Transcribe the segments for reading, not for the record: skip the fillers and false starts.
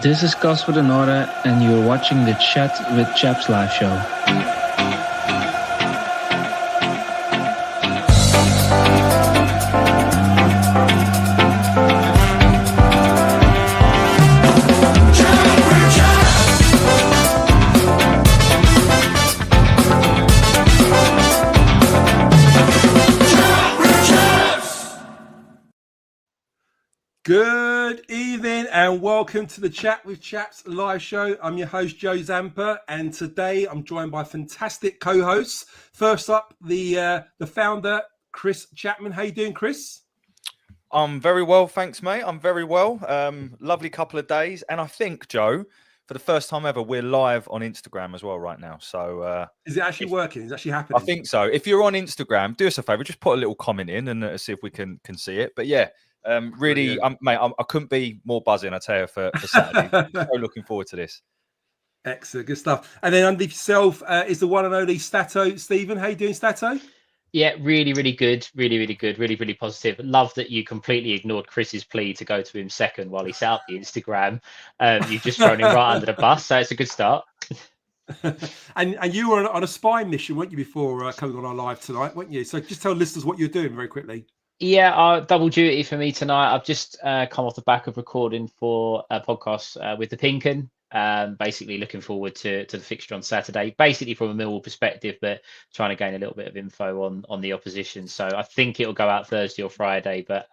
This is Casper de Nora, and you're watching the Chat with Chaps live show. Good evening and welcome to the Chat with Chaps live show. I'm your host, Joe Zampa, and today I'm joined by fantastic co-hosts. First up, the founder, Chris Chapman. How you doing, Chris? I'm very well, thanks, mate. I'm very well. Lovely couple of days. And I think, Joe, for the first time ever, we're live on Instagram as well right now. So is it actually working? Is it actually happening? I think so. If you're on Instagram, do us a favour, just put a little comment in and see if we can see it. But yeah, really, mate, I couldn't be more buzzing, I tell you, for Saturday. So looking forward to this. Excellent, good stuff. And then underneath yourself is the one and only Stato. Stephen, how you doing, Stato? Yeah, really good. Really positive. Love that you completely ignored Chris's plea to go to him second while he set up the Instagram. You've just thrown him right under the bus, so it's a good start. and you were on a spy mission, weren't you, before coming on our live tonight, weren't you? So just tell listeners what you're doing very quickly. Yeah, double duty for me tonight. I've just come off the back of recording for a podcast with the Pinken. Basically looking forward to the fixture on Saturday, basically from a Millwall perspective, but trying to gain a little bit of info on the opposition. So I think it'll go out Thursday or Friday, but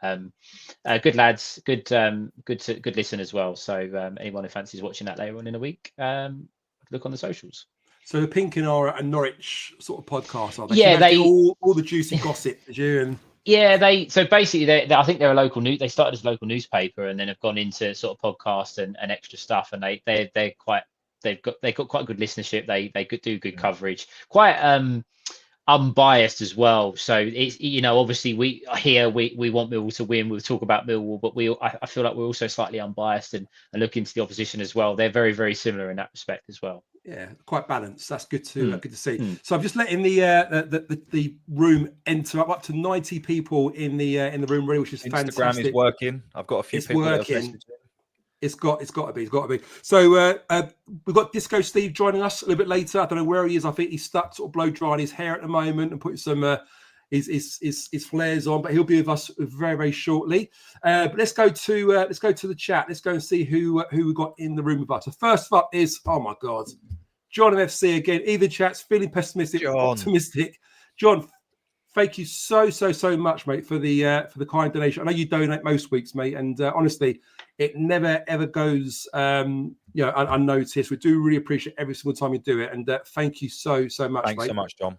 good lads, good listen as well. So anyone who fancies watching that later on in the week, look on the socials. So the Pinken are a Norwich sort of podcast, are they? Yeah, they all the juicy gossip, did you? And yeah, I think they're a local news. They started as a local newspaper and then have gone into sort of podcast and extra stuff. And they've got quite good listenership. They could do good coverage, quite unbiased as well. So it's, obviously we want Millwall to win. We'll talk about Millwall, but I feel like we're also slightly unbiased and look into the opposition as well. They're very, very similar in that respect as well. Yeah, quite balanced. That's good to see. So I'm just letting the room enter up to 90 people in the room, really, which is Instagram fantastic. Is working. I've got a few people working. It's got to be. So we've got Disco Steve joining us a little bit later. I don't know where he is. I think he's stuck sort of blow drying his hair at the moment and putting some his flares on, but he'll be with us very, very shortly. But let's go to the chat. Let's go and see who we got in the room with us. So first up is, oh my God, John of FC again. Either chat's feeling pessimistic, optimistic. John, thank you so much, mate, for the kind donation. I know you donate most weeks, mate, and honestly, it never ever goes unnoticed. We do really appreciate every single time you do it, and thank you so much. Thanks mate. so much, John.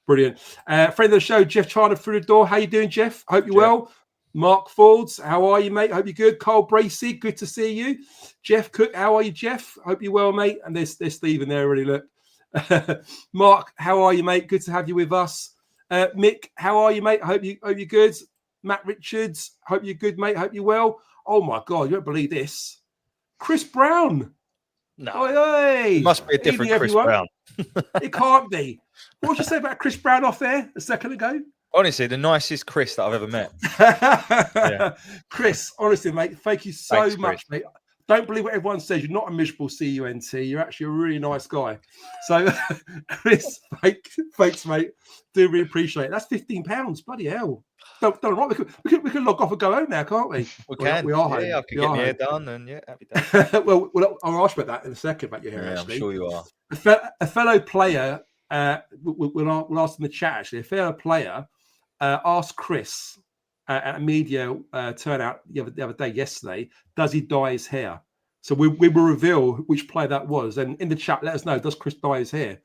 Brilliant. Friend of the show, Jeff Charner through the door. How you doing, Jeff? Hope you're well. Mark Fords, how are you, mate? Hope you're good. Carl Bracey, good to see you. Jeff Cook, how are you, Jeff? Hope you're well, mate. And there's Stephen there, already look. Mark, how are you, mate? Good to have you with us. Mick, how are you, mate? Hope you're good. Matt Richards, hope you're good, mate. Hope you're well. Oh my God, you don't believe this. Chris Brown. No. Hey. It must be a different Chris Brown. It can't be. What did you say about Chris Brown off there a second ago? Honestly, the nicest Chris that I've ever met. Chris, honestly, mate, thank you so much, Chris. mate. Don't believe what everyone says. You're not a miserable CUNT. You're actually a really nice guy. So, Chris, thanks, mate. Do really appreciate it. That's £15. Bloody hell. Don't right. We can log off and go home now, can't we? We can. We are home. Yeah, I can get my hair done and happy days. well, I'll ask about that in a second about your hair. Yeah, actually. I'm sure you are. A fellow player, we'll ask in the chat actually. A fellow player asked Chris at a media turnout the other day, yesterday, does he dye his hair? So we will reveal which player that was. And in the chat, let us know, does Chris dye his hair?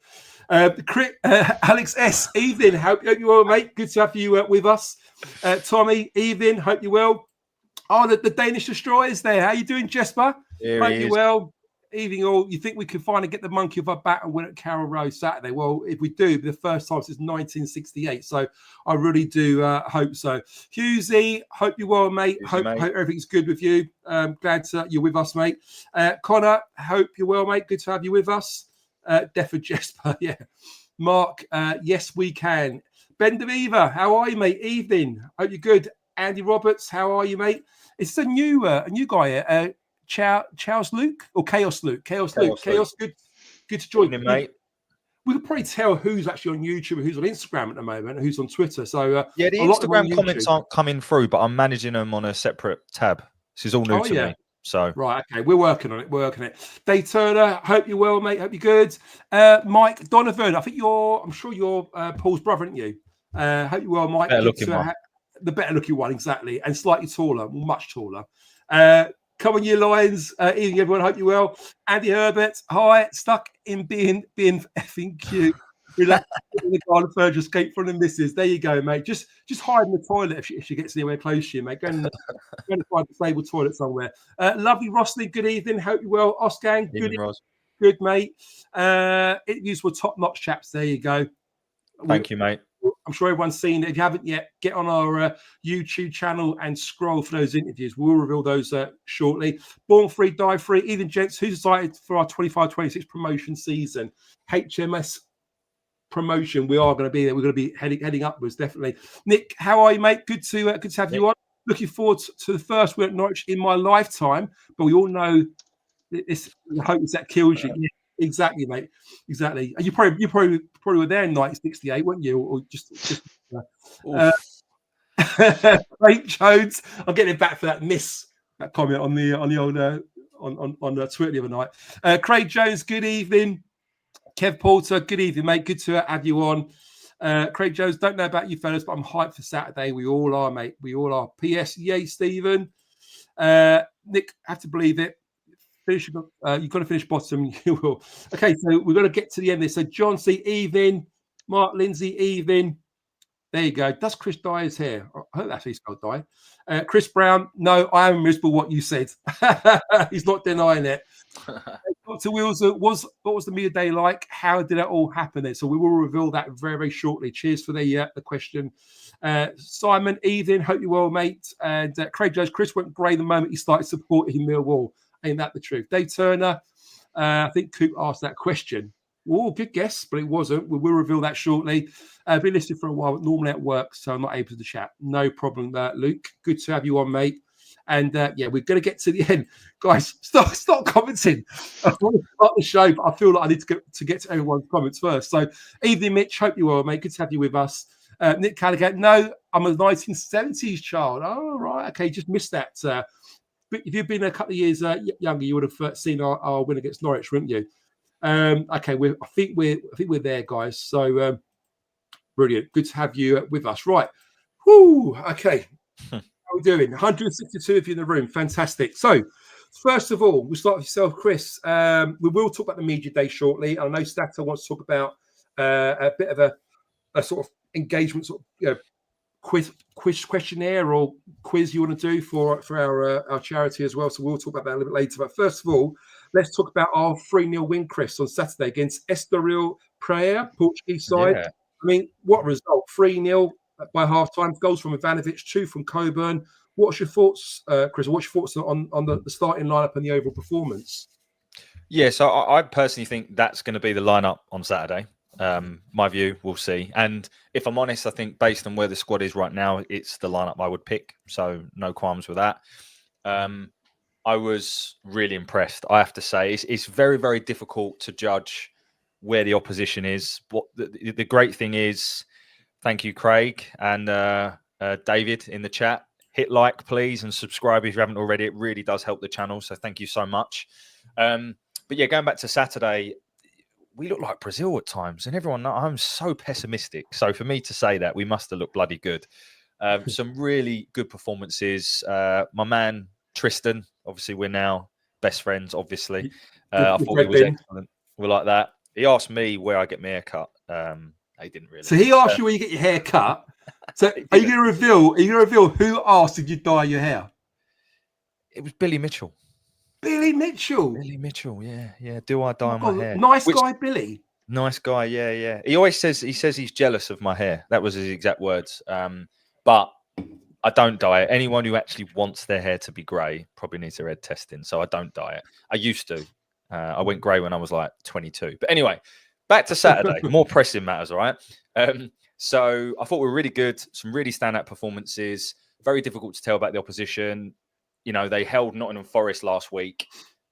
Alex S, evening. Hope you're well, mate. Good to have you with us. Tommy, evening. Hope you're well. Oh, the Danish Destroyer's there. How you doing, Jesper? Hope you're well. Evening all. You think we can finally get the monkey off our back and win at Carrow Saturday? Well, if we do, the first time since 1968. So I really do hope so. Hughesy, hope you're well, mate. Hope everything's good with you. Glad you're with us, mate. Connor, hope you're well, mate. Good to have you with us. Deford Jesper, yeah. Mark, yes, we can. Ben DeViva, how are you, mate? Evening. Hope you're good. Andy Roberts, how are you, mate? It's a new guy here. Chaos Luke or Chaos Luke? Chaos good to join. Evening, mate. We could probably tell who's actually on YouTube and who's on Instagram at the moment and who's on Twitter. So yeah, the Instagram comments aren't coming through, but I'm managing them on a separate tab. This is all new to me. So right, okay, we're working on it. Dave Turner, hope you're well, mate. Hope you're good. Mike Donovan, I'm sure you're Paul's brother, aren't you? Hope you're well, Mike. Better looking one. The better looking one, exactly, and slightly taller, much taller. Come on, you Lions. Evening, everyone. Hope you're well. Andy Herbert, hi. Stuck in being effing cute. Relax in the garden further, escape from the missus. There you go, mate. Just hide in the toilet if she gets anywhere close to you, mate. Go and find a stable toilet somewhere. Lovely Rossley, good evening. Hope you're well. Osgang, good, mate. Interviews were top-notch, chaps. There you go. Thank you, mate. I'm sure everyone's seen it. If you haven't yet, get on our YouTube channel and scroll for those interviews. We'll reveal those shortly. Born Free, Die Free. Even gents, who's excited for our 25-26 promotion season? HMS promotion. We are going to be there. We're going to be heading upwards, definitely. Nick, how are you, mate? Good to have you on. Looking forward to the first win at Norwich in my lifetime. But we all know this. I hope that kills you. Yeah, exactly, mate. Exactly. You probably were there in 1968, weren't you? Or just. Frank Jones. I'm getting back for that comment on the old on Twitter the other night. Craig Jones, good evening. Kev Porter, good evening, mate. Good to have you on. Craig Jones, don't know about you fellas, but I'm hyped for Saturday. We all are, mate. We all are. P.S. Yay, Stephen. Nick, have to believe it. You've got to finish bottom. You will. Okay, so we're going to get to the end there. So John C. Evening. Mark Lindsay, evening. There you go. Does Chris dye his hair? I hope that's how he spelled dye. Chris Brown, no, I am miserable what you said. He's not denying it. Dr. Wheels, what was the media day like? How did it all happen then? So we will reveal that very, very shortly. Cheers for the question. Simon, evening. Hope you're well, mate. And Craig Jones, Chris went grey the moment he started supporting Millwall. Ain't that the truth? Dave Turner, I think Coop asked that question. Oh, good guess, but it wasn't. We will reveal that shortly. I've been listening for a while, normally at work, so I'm not able to chat. No problem, Luke. Good to have you on, mate. And we're going to get to the end. Guys, stop commenting. I want to start the show, but I feel like I need to get to everyone's comments first. So, evening, Mitch. Hope you're well, mate. Good to have you with us. Nick Callaghan, no, I'm a 1970s child. Oh, right. Okay, just missed that. But if you'd been a couple of years younger, you would have seen our win against Norwich, wouldn't you? Okay, I think we're there, guys. So brilliant, good to have you with us. Right, whoo. Okay, how are we doing? 162 of you in the room, fantastic. So, first of all, we'll start with yourself, Chris. We will talk about the media day shortly. I know Stato wants to talk about a bit of a sort of engagement, sort of quiz questionnaire or quiz you want to do for our charity as well. So we'll talk about that a little bit later. But first of all, let's talk about our 3-0 win, Chris, on Saturday against Estoril Praia, Portuguese side. Yeah. I mean, what a result. 3-0 by half-time. Goals from Ivanovic, 2 from Coburn. What's your thoughts, Chris? What's your thoughts on the starting lineup and the overall performance? Yeah, so I personally think that's going to be the lineup on Saturday. My view, we'll see. And if I'm honest, I think based on where the squad is right now, it's the lineup I would pick. So no qualms with that. I was really impressed. I have to say, it's very, very difficult to judge where the opposition is. What the great thing is, thank you, Craig and David in the chat. Hit like, please, and subscribe if you haven't already. It really does help the channel. So thank you so much. But yeah, going back to Saturday, we look like Brazil at times, and everyone, I'm so pessimistic. So for me to say that, we must have looked bloody good. Some really good performances. My man, Tristan, obviously we're now best friends, obviously. I thought he was excellent. We're like that. He asked me where I get my hair cut. He didn't really. So he asked you where you get your hair cut. So are you going to reveal who asked if you dye your hair? It was Billy Mitchell. Billy Mitchell, yeah. Do I dye my hair? Nice guy, Billy. Nice guy, yeah. He always says he's jealous of my hair. That was his exact words. But I don't dye it. Anyone who actually wants their hair to be grey probably needs their head testing. So I don't dye it. I used to. I went grey when I was like 22. But anyway, back to Saturday. More pressing matters, all right? So I thought we were really good. Some really standout performances. Very difficult to tell about the opposition. they held Nottingham Forest last week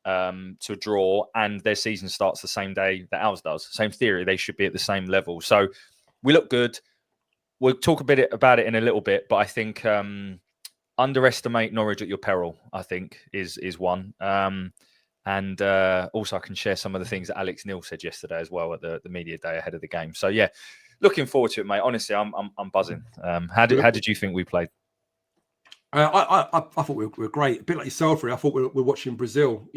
to a draw, and their season starts the same day that ours does. Same theory, they should be at the same level. So we look good. We'll talk a bit about it in a little bit, but I think underestimate Norwich at your peril, I think, is one. And also I can share some of the things that Alex Neil said yesterday as well at the media day ahead of the game. So yeah, looking forward to it, mate. Honestly, I'm buzzing. How did you think we played? I thought we were great. A bit like yourself, really. I thought we were watching Brazil.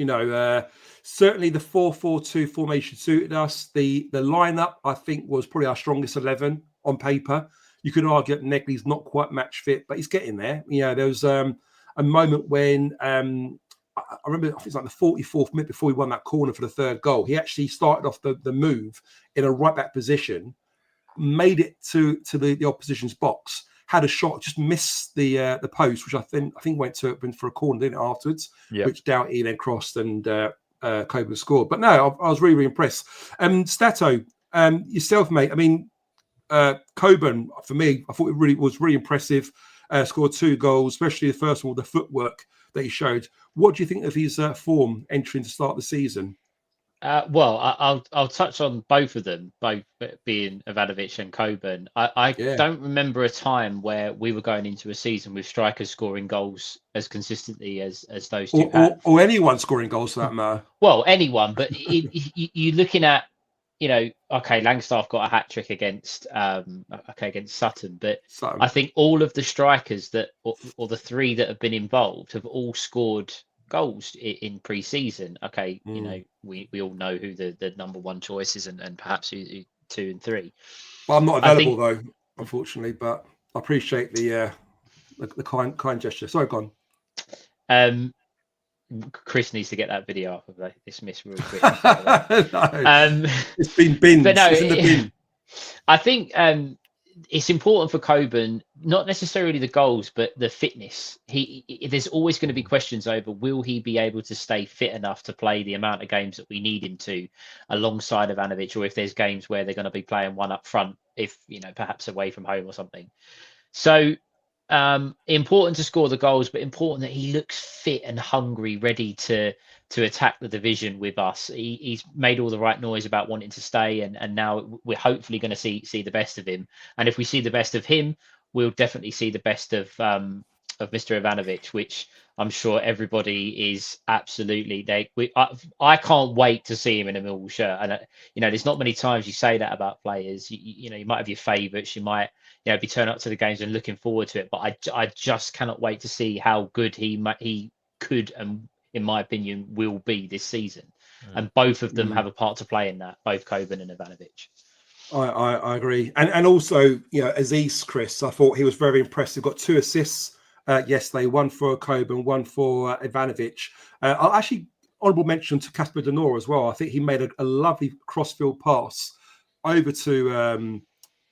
Certainly the 4-4-2 formation suited us. The lineup, I think, was probably our strongest 11 on paper. You could argue that Negley's not quite match fit, but he's getting there. There was a moment when I remember, I think it's like the 44th minute before we won that corner for the third goal. He actually started off the move in a right back position, made it to the opposition's box, had a shot, just missed the post, which I think went for a corner, didn't it, afterwards, which Doughty then crossed and Coburn scored. But no, I was really, really impressed. Stato, yourself, mate. I mean, Coburn, for me, I thought it was really impressive. Scored 2 goals, especially the first one with the footwork that he showed. What do you think of his form entering to start the season? Well, I'll touch on both of them, both being Ivanovic and Coburn. I don't remember a time where we were going into a season with strikers scoring goals as consistently as those two have. Or anyone scoring goals for that matter. Well, anyone, but you're looking at, okay, Langstaff got a hat trick against Sutton, but I think all of the strikers or the 3 that have been involved have all scored goals in pre-season. Okay, we all know who the number 1 choice is and perhaps who 2 and 3. Well, I'm not available though, unfortunately, but I appreciate the kind gesture. Sorry, go on. Chris needs to get that video up of this miss real quick. No, it's been binned. But no, it's in the bin. I think it's important for Coburn, not necessarily the goals, but the fitness. There's always going to be questions over, will he be able to stay fit enough to play the amount of games that we need him to alongside Ivanovic, or if there's games where they're going to be playing one up front, if, perhaps away from home or something. So important to score the goals, but important that he looks fit and hungry, ready to attack the division with us. He's made all the right noise about wanting to stay, and now we're hopefully going to see the best of him. And if we see the best of him, we'll definitely see the best of Mr. Ivanovic, which I'm sure everybody is absolutely. I can't wait to see him in a Millwall shirt. And there's not many times you say that about players. You might have your favourites. You might be turning up to the games and looking forward to it. But I just cannot wait to see how good he could and, in my opinion, will be this season. And both of them have a part to play in that, both Coburn and Ivanovic. I agree. And also, Aziz, Chris, I thought he was very impressive. Got 2 assists yesterday, 1 for Coburn, 1 for Ivanovic. I'll actually honourable mention to Casper Denor as well. I think he made a lovely crossfield pass over to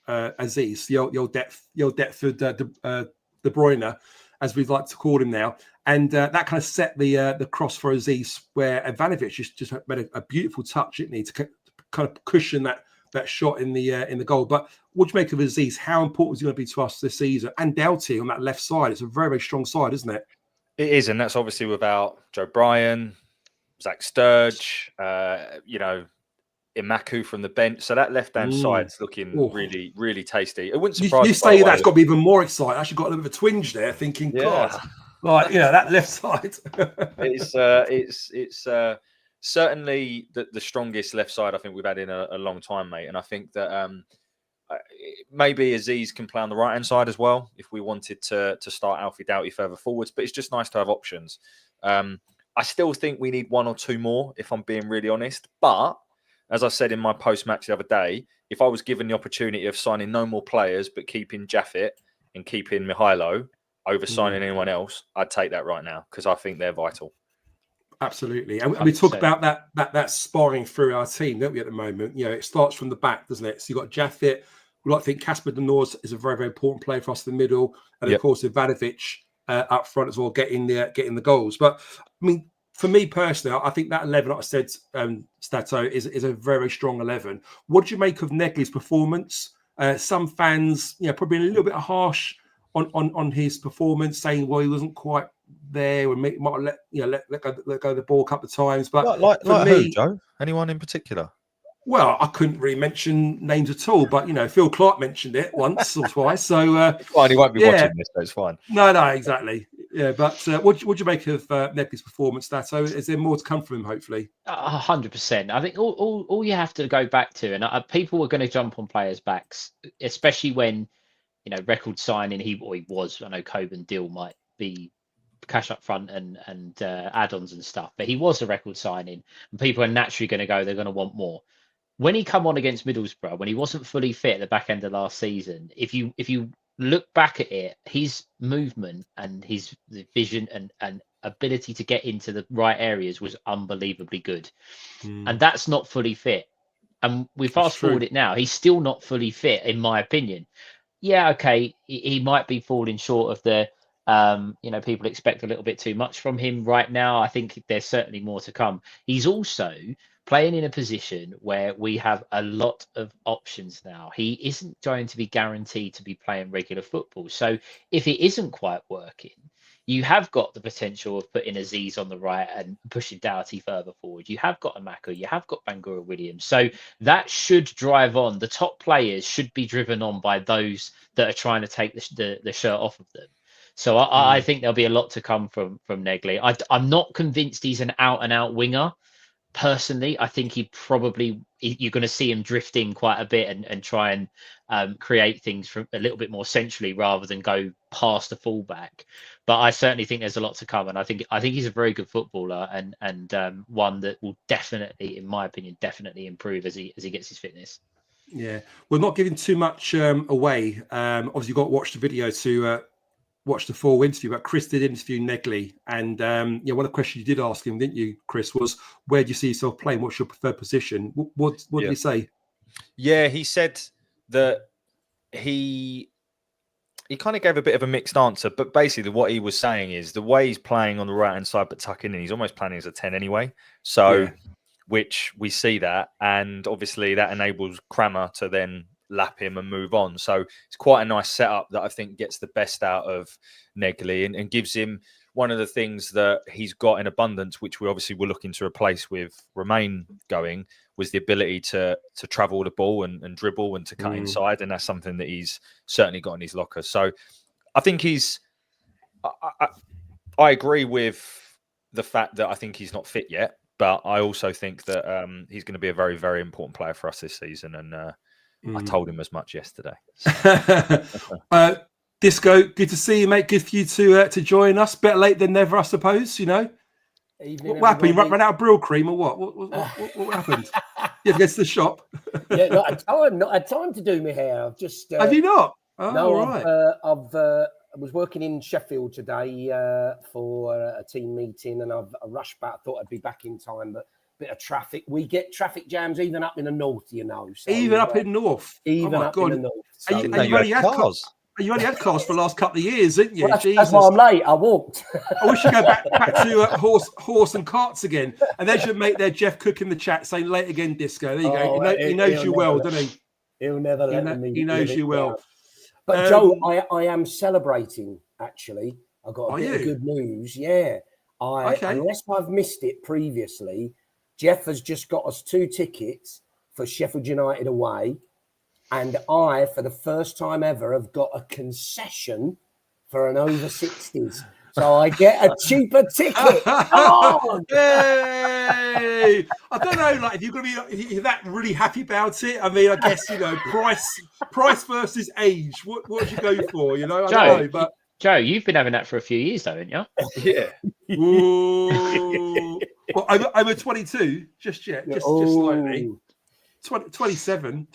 Aziz, the old Deptford De Bruyne, as we'd like to call him now. And that kind of set the cross for Aziz, where Ivanovic just made a beautiful touch, didn't he, to kind of cushion that shot in the goal. But what do you make of Aziz? How important is he going to be to us this season? And Doughty on that left side. It's a very, very strong side, isn't it? It is, and that's obviously without Joe Bryan, Zach Sturge, Imaku from the bench. So that left-hand side's looking really, really tasty. It wouldn't surprise me. You say that's got to be even more exciting. I actually got a little bit of a twinge there, thinking, God, that left side. It's certainly the strongest left side I think we've had in a long time, mate. And I think that maybe Aziz can play on the right-hand side as well if we wanted to start Alfie Doughty further forwards. But it's just nice to have options. I still think we need 1 or 2 more, if I'm being really honest. But as I said in my post-match the other day, if I was given the opportunity of signing no more players but keeping Jaffet and keeping Mihailo over signing anyone else, I'd take that right now because I think they're vital. Absolutely. And we talk about that sparring through our team, don't we, at the moment? It starts from the back, doesn't it? So you've got Jaffet. We like to think Casper Denor is a very, very important player for us in the middle. And, of course, Ivanovic up front as well, getting the goals. But, I mean, for me personally, I think that 11, like I said, Stato, is a very strong 11. What do you make of Negley's performance? Some fans, probably a little bit harsh on his performance, saying, well, he wasn't quite there. We might let go the ball a couple of times. But like for me, who, Joe? Anyone in particular? Well, I couldn't really mention names at all, but Phil Clark mentioned it once or twice. So It's fine. He won't be watching this, so it's fine. No, exactly. Yeah, but what do you make of Negley's performance, Stato? Is there more to come from him? Hopefully, 100%. I think all you have to go back to, and people are going to jump on players' backs, especially when record signing. He was. I know Coburn deal might be cash up front and add-ons and stuff, but he was a record signing, and people are naturally going to go. They're going to want more. When he come on against Middlesbrough, when he wasn't fully fit at the back end of last season, if you look back at it, his movement and his vision and ability to get into the right areas was unbelievably good. And that's not fully fit. And we fast forward it now. He's still not fully fit, in my opinion. Yeah, okay, he might be falling short of the, people expect a little bit too much from him right now. I think there's certainly more to come. He's also playing in a position where we have a lot of options now. He isn't going to be guaranteed to be playing regular football. So if it isn't quite working, you have got the potential of putting Aziz on the right and pushing Doughty further forward. You have got Amaka, you have got Bangura Williams. So that should drive on. The top players should be driven on by those that are trying to take the shirt off of them. So I think there'll be a lot to come from Negley. I'm not convinced he's an out-and-out winger. Personally, I think you're going to see him drifting quite a bit and try and create things from a little bit more centrally rather than go past the fullback. But I certainly think there's a lot to come, and I think he's a very good footballer and one that will definitely, in my opinion, definitely improve as he gets his fitness. Yeah, we're not giving too much away. Obviously, you've got to watch the video to watch the full interview, but Chris did interview Negley, and one of the questions you did ask him, didn't you, Chris, was where do you see yourself playing? What's your preferred position? What did he say? Yeah, he said that he kind of gave a bit of a mixed answer, but basically what he was saying is the way he's playing on the right hand side but tucking in, he's almost playing as a 10 anyway. So, which we see that, and obviously that enables Crammer to then lap him and move on. So it's quite a nice setup that I think gets the best out of Negley and gives him one of the things that he's got in abundance, which we obviously were looking to replace with Romain going, was the ability to travel the ball and dribble and to cut inside. And that's something that he's certainly got in his locker. So I think I agree with the fact that I think he's not fit yet, but I also think that he's going to be a very, very important player for us this season. And I told him as much yesterday. Disco, good to see you, mate. Good for you to join us. Better late than never, I suppose. Evening, what happened? You ran out of Brill cream or what? What happened? You have to go to the shop. Not had time to do my hair. I've just have you not? Oh, no, all right. I was working in Sheffield today for a team meeting, and I rushed back. I thought I'd be back in time, but bit of traffic. We get traffic jams even up in the north, So, even up in north. Even up in the north. So, you only had cars. You only had cars for the last couple of years, didn't you? Well, that's why I'm late. I walked. I wish you go back to horse and carts again. And there's your mate there, Jeff Cook, in the chat saying late again, Disco. There you go. He knows you well, doesn't he? He'll never let me. He knows you well. But Joe, I am celebrating. Actually, I got a bit of good news. Yeah, unless I've missed it previously, Jeff has just got us 2 tickets for Sheffield United away. And I, for the first time ever, have got a concession for an over 60s. So I get a cheaper ticket. Oh, yay! I don't know, if you're going to be that really happy about it. I mean, I guess, price versus age. What would you go for? I don't know, but Joe, you've been having that for a few years, though, haven't you? Yeah. Ooh. Well, over 22, just yet, just slightly. 27,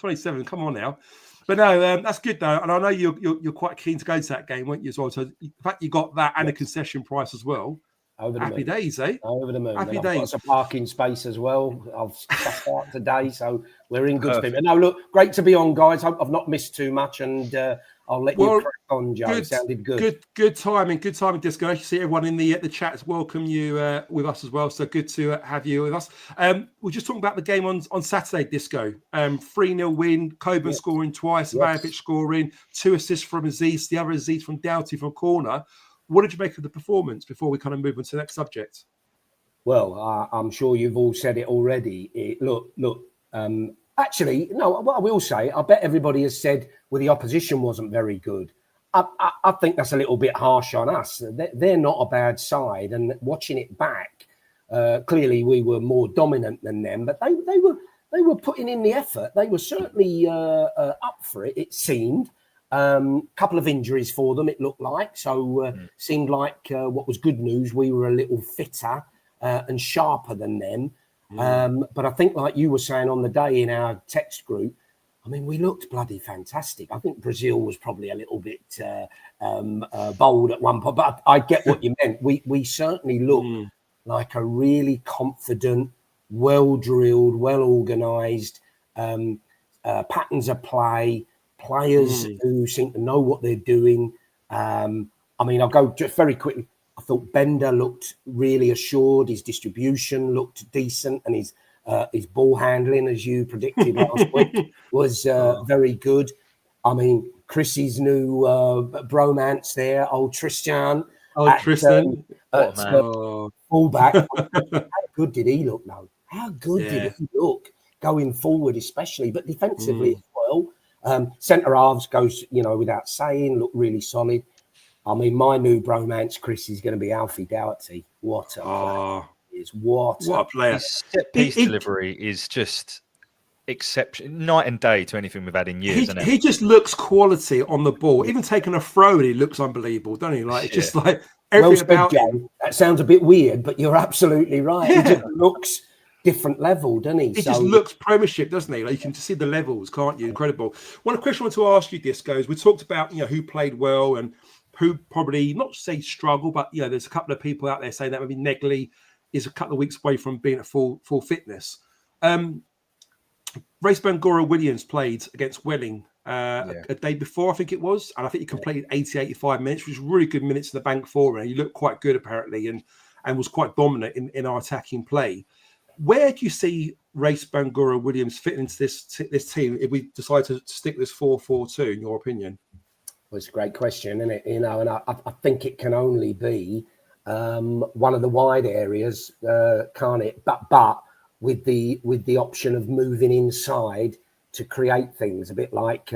come on now. But no, that's good though, and I know you're quite keen to go to that game, weren't you as well? So the fact you got that and a concession price as well. Happy days, eh? Over the moon. Happy days. days. I've got some parking space as well. I've stuffed out today, so we're in good spirit. No, look, great to be on, guys. I've not missed too much, and I'll let you crack on, Joe. It sounded good. Good timing, Disco. I see everyone in the chats welcome you with us as well. So good to have you with us. We're just talking about the game on Saturday, Disco. 3-0 win, Coburn scoring twice, Ivanovic scoring, 2 assists from Aziz, the other Aziz from Doughty from corner. what did you make of the performance before we kind of move on to the next subject? Well, I'm sure you've all said it already. Actually, no, what I will say, I bet everybody has said, well, the opposition wasn't very good. I think that's a little bit harsh on us. They're not a bad side. And watching it back, clearly we were more dominant than them, but they were putting in the effort. They were certainly up for it, it seemed. Couple of injuries for them, it looked like. So seemed like what was good news, we were a little fitter and sharper than them. But I think, like you were saying on the day in our text group, I mean, we looked bloody fantastic. I think Brazil was probably a little bit bold at one point, but I get what you meant. We certainly looked like a really confident, well-drilled, well-organised patterns of play, players who seem to know what they're doing. I mean, I'll go just very quickly. I thought Bender looked really assured. His distribution looked decent, and his ball handling, as you predicted last week, was very good. I mean, Chrissy's new bromance there, old Tristan. Tristan. Fullback. How good did he look, though? How good did he look going forward, especially, but defensively as well? Centre halves goes, without saying, look really solid. I mean, my new bromance, Chris, is going to be Alfie Doherty. What a player! What a player! His set piece delivery is just exceptional, night and day to anything we've had in years. He just looks quality on the ball. Even taking a throw, he looks unbelievable, doesn't he? Like it's just like everything about him. That sounds a bit weird, but you're absolutely right. He just looks different level, doesn't he? He just looks Premiership, doesn't he? Like you can just see the levels, can't you? Incredible. One question I want to ask you, Disco, is we talked about who played well and who probably not say struggle, but there's a couple of people out there saying that maybe Negley is a couple of weeks away from being at full fitness. Race Bangura Williams played against Welling a day before, I think it was, and I think he completed 85 minutes, which was really good minutes in the bank for him. He looked quite good apparently, and was quite dominant in our attacking play. Where do you see Race Bangura Williams fitting into this team if we decide to stick this 4-4-2? In your opinion? Well, it's a great question, isn't it? And I think it can only be one of the wide areas, can't it? But with the option of moving inside to create things, a bit like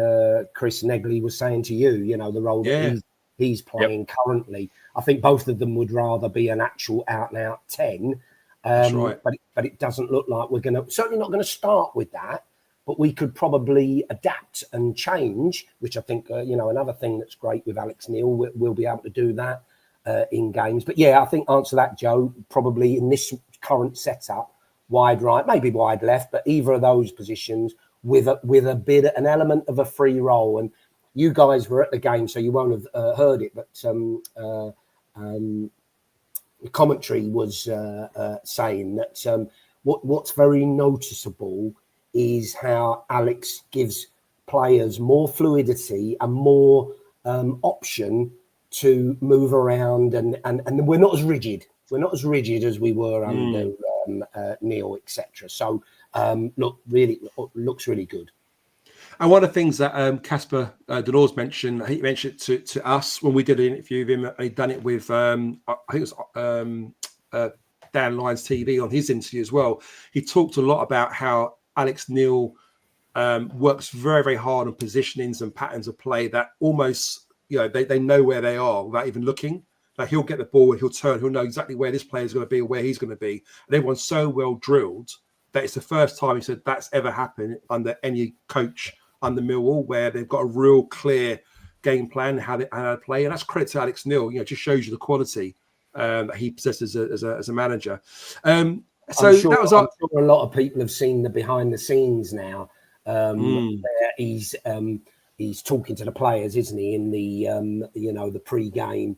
Chris Negley was saying to you, the role that he's playing currently. I think both of them would rather be an actual out-and-out 10. That's right. But it doesn't look like we're certainly not going to start with that. But we could probably adapt and change, which I think, another thing that's great with Alex Neil, we'll be able to do that in games. But I think answer that, Joe, probably in this current setup, wide right, maybe wide left, but either of those positions with an element of a free role. And you guys were at the game, so you won't have heard it, but the commentary was saying that what's very noticeable is how Alex gives players more fluidity and more option to move around, and we're not as rigid. We're not as rigid as we were under Neil, etc. So looks really good. And one of the things that Casper Delors mentioned, he mentioned it to us when we did an interview with him, and he'd done it with I think it was Dan Lyons TV on his interview as well. He talked a lot about how Alex Neil works very, very hard on positionings and patterns of play that almost, they know where they are without even looking. Like he'll get the ball and he'll turn, he'll know exactly where this player is going to be or where he's going to be. And everyone's so well drilled that it's the first time he said that's ever happened under any coach under Millwall, where they've got a real clear game plan, how to play. And that's credit to Alex Neil, just shows you the quality that he possesses as a manager. I'm sure a lot of people have seen the behind the sines now. Where he's talking to the players, isn't he, in the the pre-game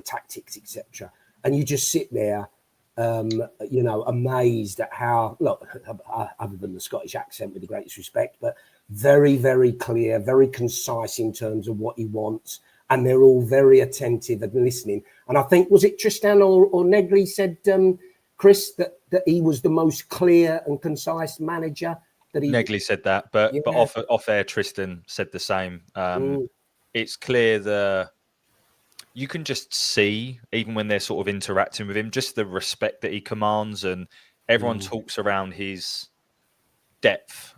tactics, etc. And you just sit there amazed at how, look, other than the Scottish accent, with the greatest respect, but very, very clear, very concise in terms of what he wants. And they're all very attentive and listening. And I think, was it Tristan or Negley said, Chris, that he was the most clear and concise manager? Negley said that, but off air, Tristan said the same. It's clear you can just see, even when they're sort of interacting with him, just the respect that he commands, and everyone talks around his depth.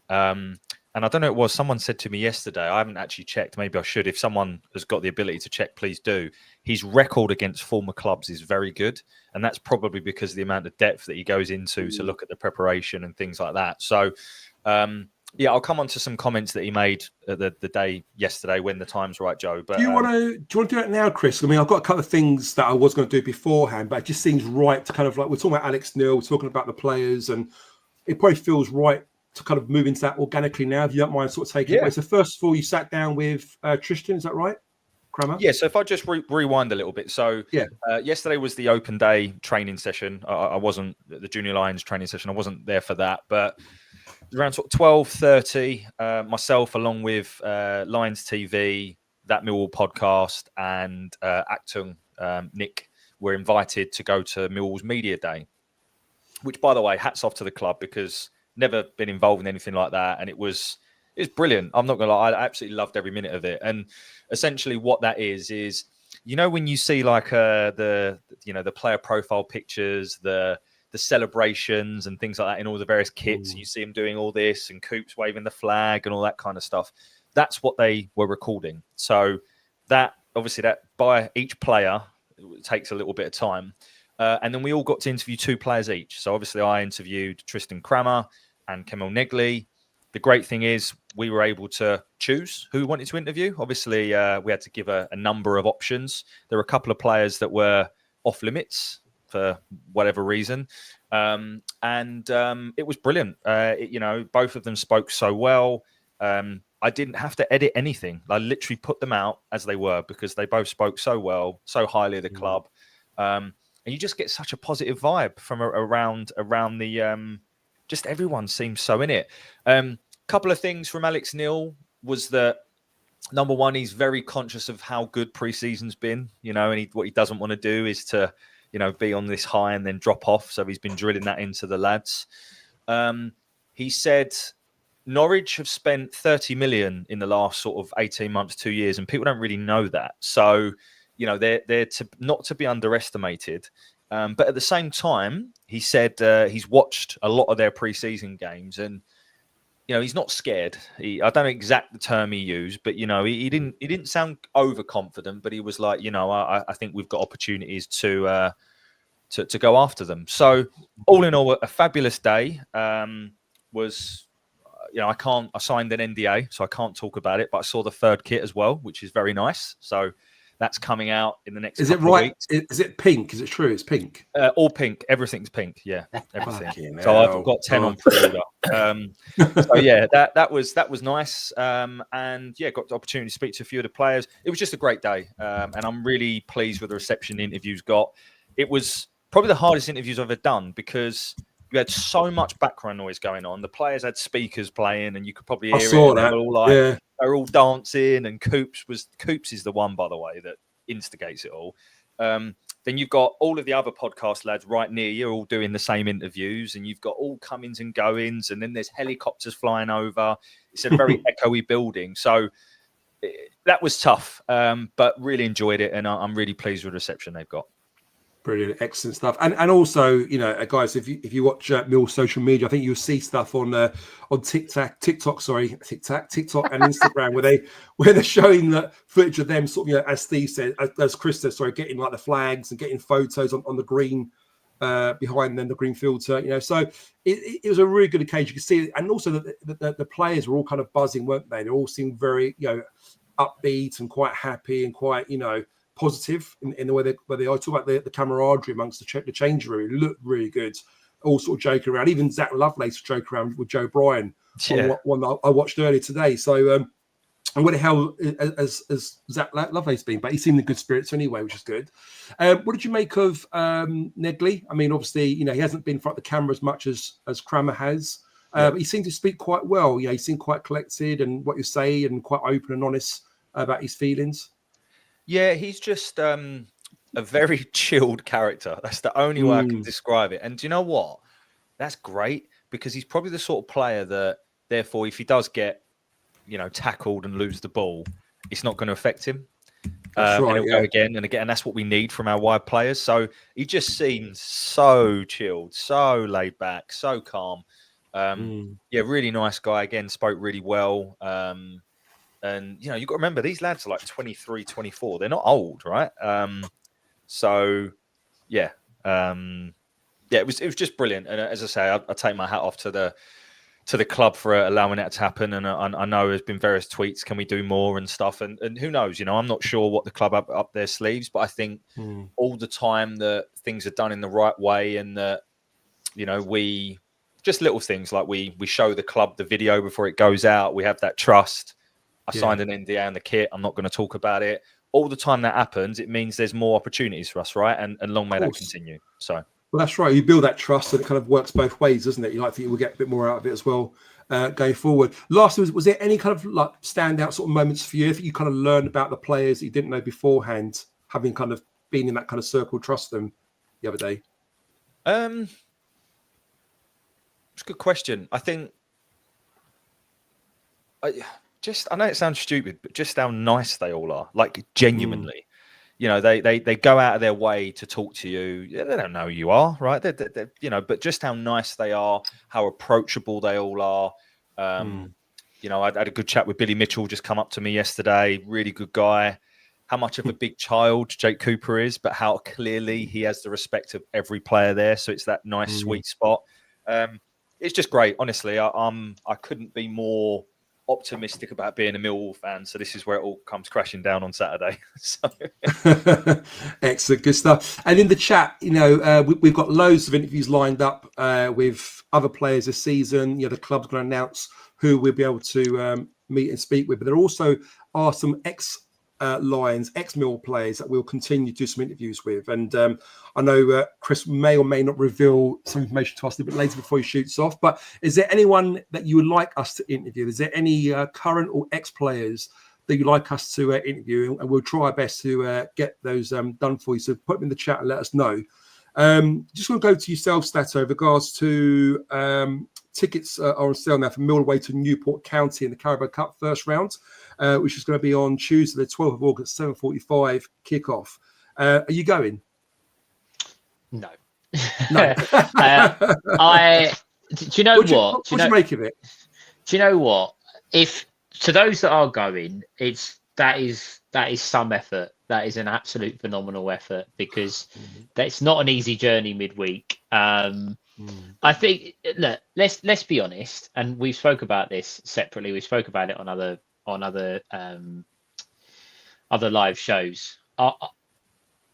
And I don't know, it was someone said to me yesterday, I haven't actually checked, maybe I should. If someone has got the ability to check, please do. His record against former clubs is very good. And that's probably because of the amount of depth that he goes into to look at the preparation and things like that. So, yeah, I'll come on to some comments that he made the day yesterday when the time's right, Joe. But do you want to do it now, Chris? I mean, I've got a couple of things that I was going to do beforehand, but it just seems right to kind of like, we're talking about Alex Neil, we're talking about the players, and it probably feels right to kind of move into that organically now, if you don't mind sort of taking it away. So first of all, you sat down with Tristan, is that right, Crammer? Yeah, so if I just rewind a little bit. So yesterday was the open day training session. I wasn't, the Junior Lions training session, I wasn't there for that, but around sort of 12:30, myself along with Lions TV, That Millwall podcast, and Actung Nick were invited to go to Millwall's Media Day, which, by the way, hats off to the club, because never been involved in anything like that, and it was brilliant. I'm not gonna lie, I absolutely loved every minute of it. And essentially what that is when you see like the player profile pictures, the celebrations and things like that in all the various kits, and you see them doing all this, and Coops waving the flag and all that kind of stuff. That's what they were recording. So that obviously, that by each player, it takes a little bit of time. And then we all got to interview 2 players each. So obviously I interviewed Tristan Crammer and Kamil Negley. The great thing is we were able to choose who we wanted to interview. Obviously, we had to give a number of options. There were a couple of players that were off limits for whatever reason. And it was brilliant. Both of them spoke so well. I didn't have to edit anything. I literally put them out as they were, because they both spoke so well, so highly of the club. And you just get such a positive vibe from around the just everyone seems so in it. Couple of things from Alex Neil was that, number one, he's very conscious of how good preseason's been, and what he doesn't want to do is to, be on this high and then drop off. So he's been drilling that into the lads. He said Norwich have spent 30 million in the last sort of 18 months, 2 years, and people don't really know that. So, they're not to be underestimated. But at the same time, he said he's watched a lot of their preseason games, and he's not scared. I don't know exact the term he used, but he didn't sound overconfident. But he was like, I think we've got opportunities to go after them. So all in all, a fabulous day. I signed an NDA, so I can't talk about it. But I saw the third kit as well, which is very nice. So that's coming out in the next. Is it right? Is it pink? Is it true? It's pink. All pink. Everything's pink. Yeah, everything. So I've got 10 on pre-order. So yeah, that was nice. And yeah, got the opportunity to speak to a few of the players. It was just a great day, and I'm really pleased with the reception the interviews got. It was probably the hardest interviews I've ever done, because you had so much background noise going on. The players had speakers playing, and you could probably hear it. They were all they're all dancing, and Coops is the one, by the way, that instigates it all. Then you've got all of the other podcast lads right near you, all doing the same interviews, and you've got all comings and goings, and then there's helicopters flying over. It's a very echoey building, so that was tough, but really enjoyed it, and I'm really pleased with the reception they've got. Brilliant, excellent stuff, and also, guys, if you watch Mill's social media, I think you'll see stuff on TikTok, and Instagram where they're showing the footage of them sort of, as Steve said, as Chris said, getting like the flags and getting photos on the green behind them, the green filter, So it was a really good occasion. You can see it, and also the players were all kind of buzzing, weren't they? They all seemed very upbeat and quite happy and quite positive in the way they talk about the camaraderie amongst the change room. It looked really good. All sort of joking around. Even Zach Lovelace joking around with Joe Bryan on one that I watched earlier today. So, and where the hell has Zach Lovelace been? But he seemed in good spirits anyway, which is good. What did you make of Negley? I mean, obviously, he hasn't been in front of the camera as much as Crammer has. But he seemed to speak quite well. He seemed quite collected, and what you say, and quite open and honest about his feelings. Yeah, he's just a very chilled character. That's the only way I can describe it. And do you know what? That's great, because he's probably the sort of player that, therefore, if he does get, tackled and lose the ball, it's not going to affect him. And he'll go again and again. And that's what we need from our wide players. So he just seems so chilled, so laid back, so calm. Yeah, really nice guy. Again, spoke really well. And, you know, you've got to remember, these lads are like 23, 24. They're not old, right? So, yeah. Yeah, it was just brilliant. And as I say, I take my hat off to the club for allowing that to happen. And I know there's been various tweets, can we do more and stuff? And who knows, you know, I'm not sure what the club up their sleeves, but I think all the time that things are done in the right way and that, you know, we just little things like we show the club the video before it goes out. We have that trust. I signed an NDA on the kit. I'm not going to talk about it. All the time that happens, it means there's more opportunities for us, right? And long may that continue. So. Well, that's right. You build that trust, and it kind of works both ways, doesn't it? You like think we'll get a bit more out of it as well going forward. Lastly, was there any kind of like standout sort of moments for you? If you kind of learned about the players that you didn't know beforehand, having kind of been in that kind of circle, trust them the other day? It's a good question. I think I know it sounds stupid, but just how nice they all are, like genuinely. You know, they go out of their way to talk to you. Yeah, they don't know who you are, right? They're, you know, but just how nice they are, how approachable they all are. You know, I had a good chat with Billy Mitchell, just come up to me yesterday. Really good guy. How much of a big child Jake Cooper is, but how clearly he has the respect of every player there. So it's that nice, sweet spot. It's just great. Honestly, I couldn't be more optimistic about being a Millwall fan, so this is where it all comes crashing down on Saturday. So. Excellent, good stuff. And in the chat, you know, we've got loads of interviews lined up with other players this season. You know, the club's going to announce who we'll be able to meet and speak with, but there also are some ex-Lions, ex-Mill players that we'll continue to do some interviews with. And I know Chris may or may not reveal some information to us a little bit later before he shoots off, but is there anyone that you would like us to interview? Is there any current or ex-players that you'd like us to interview? And we'll try our best to get those done for you. So put them in the chat and let us know. Just want to go to yourself, Stato, with regards to tickets are on sale now for Mill away to Newport County in the Carrow Cup first round, which is going to be on Tuesday, the 12th of August, 7:45 kickoff. Are you going? No. No. Do you know what? What do you make of it? Do you know what? If to those that are going, that is some effort. That is an absolute phenomenal effort because that's not an easy journey midweek. I think look, let's be honest, and we spoke about this separately. We spoke about it on other live shows.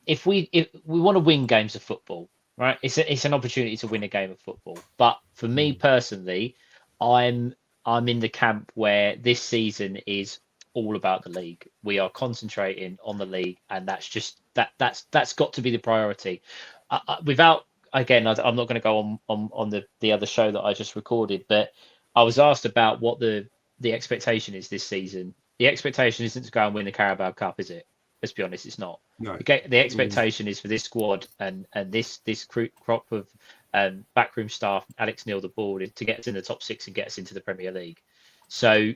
If we want to win games of football, right? It's an opportunity to win a game of football. But for me personally, I'm in the camp where this season is all about the league. We are concentrating on the league, and that's got to be the priority. Without, again, I'm not going to go on the other show that I just recorded, but I was asked about what the expectation is this season. The expectation isn't to go and win the Carabao Cup, is it? Let's be honest, it's not. No. The expectation is for this squad and this crop of backroom staff, Alex Neil, the board, to get us in the top six and get us into the Premier League. So,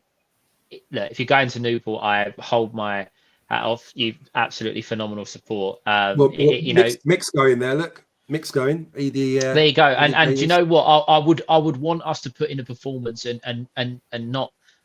look, if you're going to Newport, I hold my hat off. You've absolutely phenomenal support. Mick's going there. Look, Mick's going. There you go. And do you know what? I would want us to put in a performance and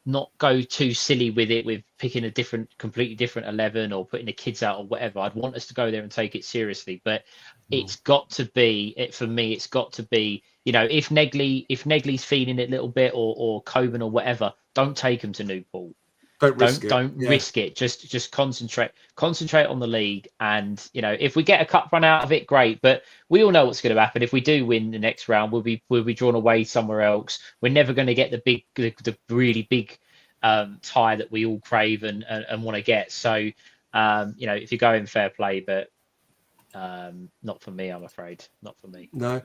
not go too silly with it, with picking a completely different 11 or putting the kids out or whatever. I'd want us to go there and take it seriously. But it's got to be, for me, it's got to be, you know, if Negley's feeling it a little bit or Coburn or whatever, don't take them to Newport. Don't risk it. Just concentrate on the league. And, you know, if we get a cup run out of it, great. But we all know what's going to happen. If we do win the next round, we'll be drawn away somewhere else. We're never going to get the really big tie that we all crave and want to get. So, you know, if you're going, fair play, but not for me, I'm afraid. Not for me. No.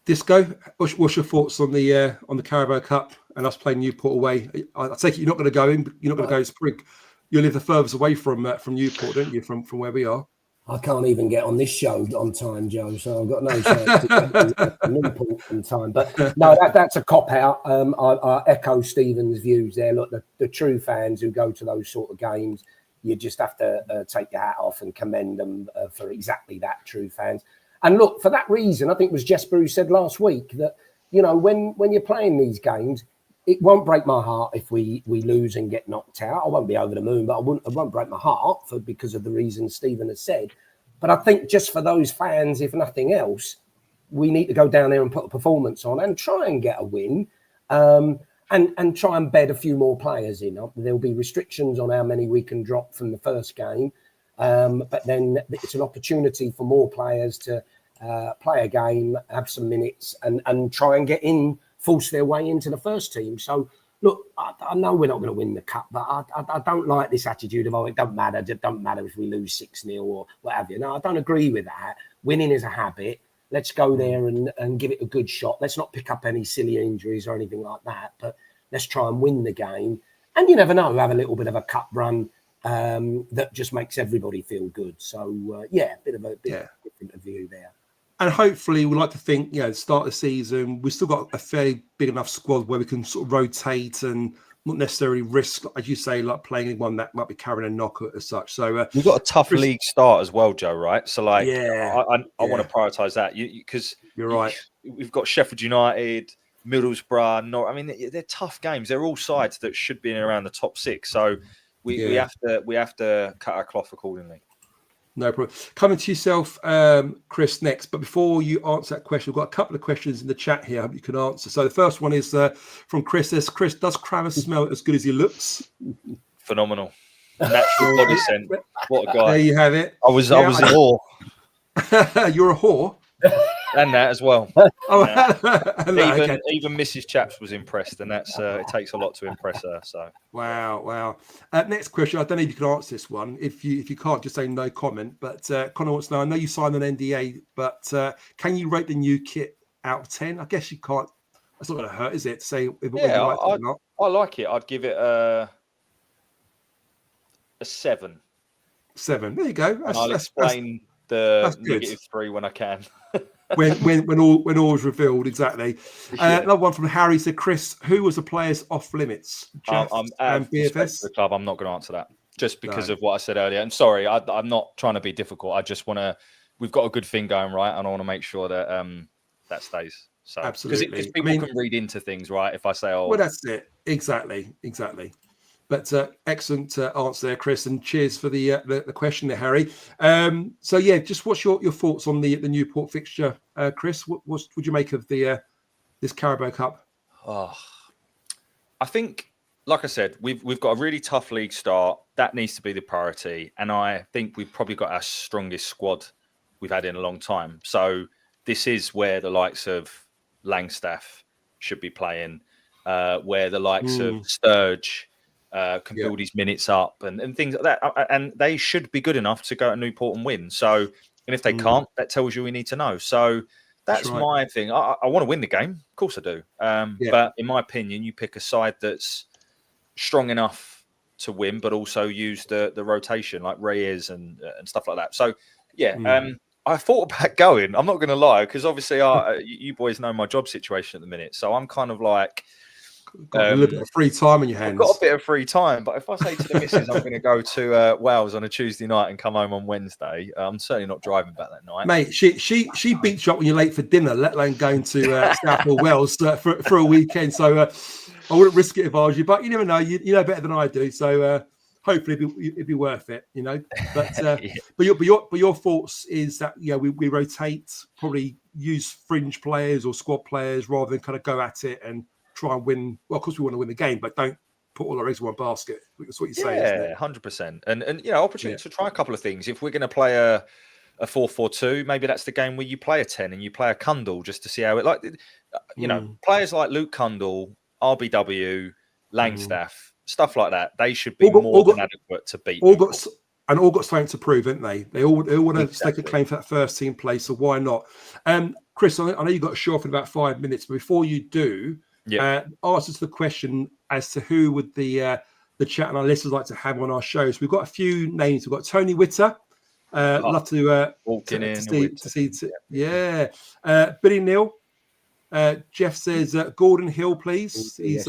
Disco, what's your thoughts on the Carabao Cup and us playing Newport away? I take it you're not going to go in, but you're not going to go to Sprig. You live the furthest away from Newport, don't you? From where we are. I can't even get on this show on time, Joe. So I've got no chance to get to Newport on time. But no, that's a cop out. I echo Stephen's views there. Look, the true fans who go to those sort of games, you just have to take your hat off and commend them for exactly that, true fans. And look, for that reason, I think it was Jesper who said last week that, you know, when you're playing these games, it won't break my heart if we lose and get knocked out. I won't be over the moon, but it won't break my heart because of the reasons Stephen has said. But I think just for those fans, if nothing else, we need to go down there and put a performance on and try and get a win, and try and bed a few more players in. There'll be restrictions on how many we can drop from the first game, but then it's an opportunity for more players to play a game, have some minutes, and try and get in, force their way into the first team. So, look, I know we're not going to win the cup, but I don't like this attitude of, it don't matter. It don't matter if we lose 6-0 or what have you. No, I don't agree with that. Winning is a habit. Let's go there and give it a good shot. Let's not pick up any silly injuries or anything like that, but let's try and win the game. And you never know, have a little bit of a cup run that just makes everybody feel good. So, a bit of a different view there. And hopefully, we like to think, start the season, we've still got a fairly big enough squad where we can sort of rotate and not necessarily risk, as you say, like playing anyone that might be carrying a knock as such. So we've got a tough league start as well, Joe. Right? So, like, I want to prioritise that because you're right. We've got Sheffield United, Middlesbrough, Norwich. I mean, they're tough games. They're all sides that should be in around the top 6. So we have to cut our cloth accordingly. No problem. Coming to yourself, Chris, next. But before you answer that question, we've got a couple of questions in the chat here I hope you can answer. So the first one is from Chris. Says, Chris, does Kramer smell as good as he looks? Phenomenal. Natural body scent. What a guy. There you have it. I was in awe. You're a whore? And that as well. Even Mrs. Chaps was impressed, and that's it takes a lot to impress her. So wow. Next question. I don't know if you can answer this one. If you can't, just say no comment. But Connor wants to know. I know you signed an NDA, but can you rate the new kit out of 10? I guess you can't. That's not going to hurt, is it? To say if like it or not. I like it. I'd give it a 7. 7. There you go. I'll explain the -3 when I can. when all is revealed, exactly. Another one from Harry said, Chris, who was the players off limits? Jeff and BFS? The club, I'm not going to answer that just because of what I said earlier. And sorry, I'm not trying to be difficult. I just want to. We've got a good thing going, right? And I want to make sure that that stays. So absolutely, because people can read into things, right? If I say, well, that's it. Exactly. But excellent answer there, Chris, and cheers for the question there, Harry. Just what's your thoughts on the Newport fixture, Chris? What would you make of the this Carrow Cup? Oh, I think, like I said, we've got a really tough league start. That needs to be the priority, and I think we've probably got our strongest squad we've had in a long time. So this is where the likes of Langstaff should be playing, where the likes of Sturge can build his minutes up and things like that. And they should be good enough to go to Newport and win. So, and if they can't, that tells you we need to know. So that's my thing. I want to win the game. Of course I do. But in my opinion, you pick a side that's strong enough to win, but also use the rotation like Reyes and stuff like that. So, I thought about going. I'm not going to lie, because obviously you boys know my job situation at the minute. So I'm kind of like... Got a little bit of free time in your hands. I've got a bit of free time, but if I say to the missus I'm going to go to Wales on a Tuesday night and come home on Wednesday, I'm certainly not driving back that night. Mate, she beats you up when you're late for dinner, let alone going to South or Wales for a weekend. So I wouldn't risk it if I was you, but you never know. You know better than I do. So hopefully it'd be worth it, you know. But but your thoughts is that we rotate, probably use fringe players or squad players rather than kind of go at it and try and win. Well, of course we want to win the game, but don't put all our eggs in one basket. That's what you're saying. Yeah, 100%. And opportunity to try a couple of things. If we're going to play a 4-4-2, maybe that's the game where you play a 10 and you play a Cundall just to see how it players like Luke Cundall, RBW, Langstaff, stuff like that. They should be more than adequate to beat. All got something to prove, haven't they? They all want to stake a claim for that first team place. So why not? Chris, I know you got to show off in about 5 minutes, but before you do. Answer to the question as to who would the chat and our listeners like to have on our shows. We've got a few names. We've got Tony Witter. Love to see. Billy Neal. Jeff says Gordon Hill, please. He's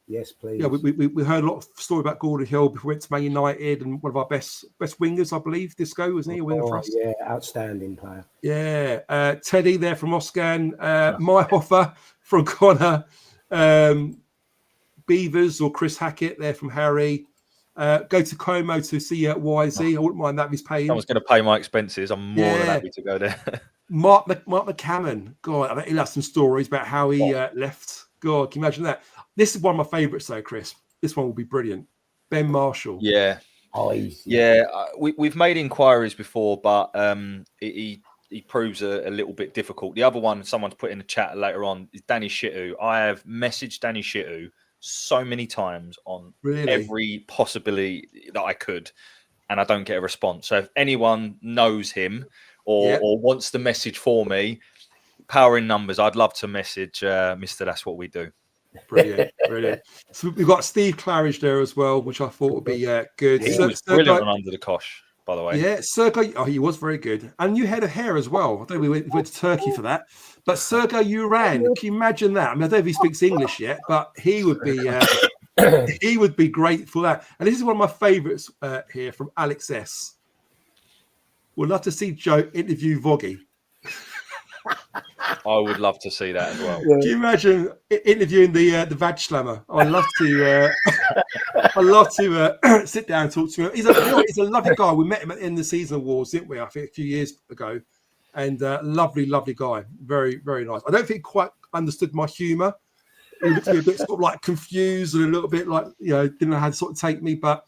Yes, please. Yeah, we heard a lot of story about Gordon Hill before we went to Man United, and one of our best wingers, I believe. Disco, wasn't he? A winger for us? Yeah, outstanding player. Yeah, Teddy there from Oscan, my offer from Connor, Beavers or Chris Hackett there from Harry. Go to Como to see YZ. I wouldn't mind that if he's paying. Someone's going to pay my expenses. I'm more than happy to go there. Mark McCammon. God, I bet he'll have some stories about how he left. God, can you imagine that? This is one of my favourites, though, Chris. This one will be brilliant. Ben Marshall. Yeah. We've made inquiries before, but he proves a little bit difficult. The other one, someone's put in the chat later on, is Danny Shittu. I have messaged Danny Shittu so many times on every possibility that I could, and I don't get a response. So if anyone knows him or wants the message for me, power in numbers, I'd love to message Mr. That's What We Do. Brilliant. So we've got Steve Claridge there as well, which I thought would be good. He was brilliant on Under the Cosh, by the way. Yeah, Sergei. Oh, he was very good. And new head of hair as well. I think we went to Turkey for that. But Sergei Uran, can you imagine that? I mean, I don't know if he speaks English yet, but he would be he would be great for that. And this is one of my favourites here from Alex S. Would love to see Joe interview Voggy. I would love to see that as well. Can you imagine interviewing the Vag Slammer? I'd love to sit down and talk to him. He's a lovely guy. We met him at the end of the season awards, didn't we? I think a few years ago. And lovely guy. Very, very nice. I don't think he quite understood my humour. He looked a bit sort of like confused and a little bit like, didn't know how to sort of take me. But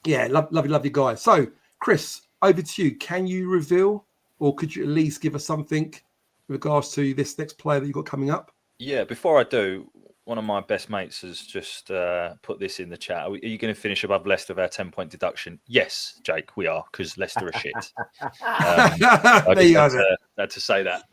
yeah, lovely guy. So, Chris, over to you. Can you reveal, or could you at least give us something with regards to this next player that you've got coming up? Yeah, before I do, one of my best mates has just put this in the chat. Are you going to finish above Leicester with our 10-point deduction? Yes, Jake, we are, because Leicester are shit. I just had to say that.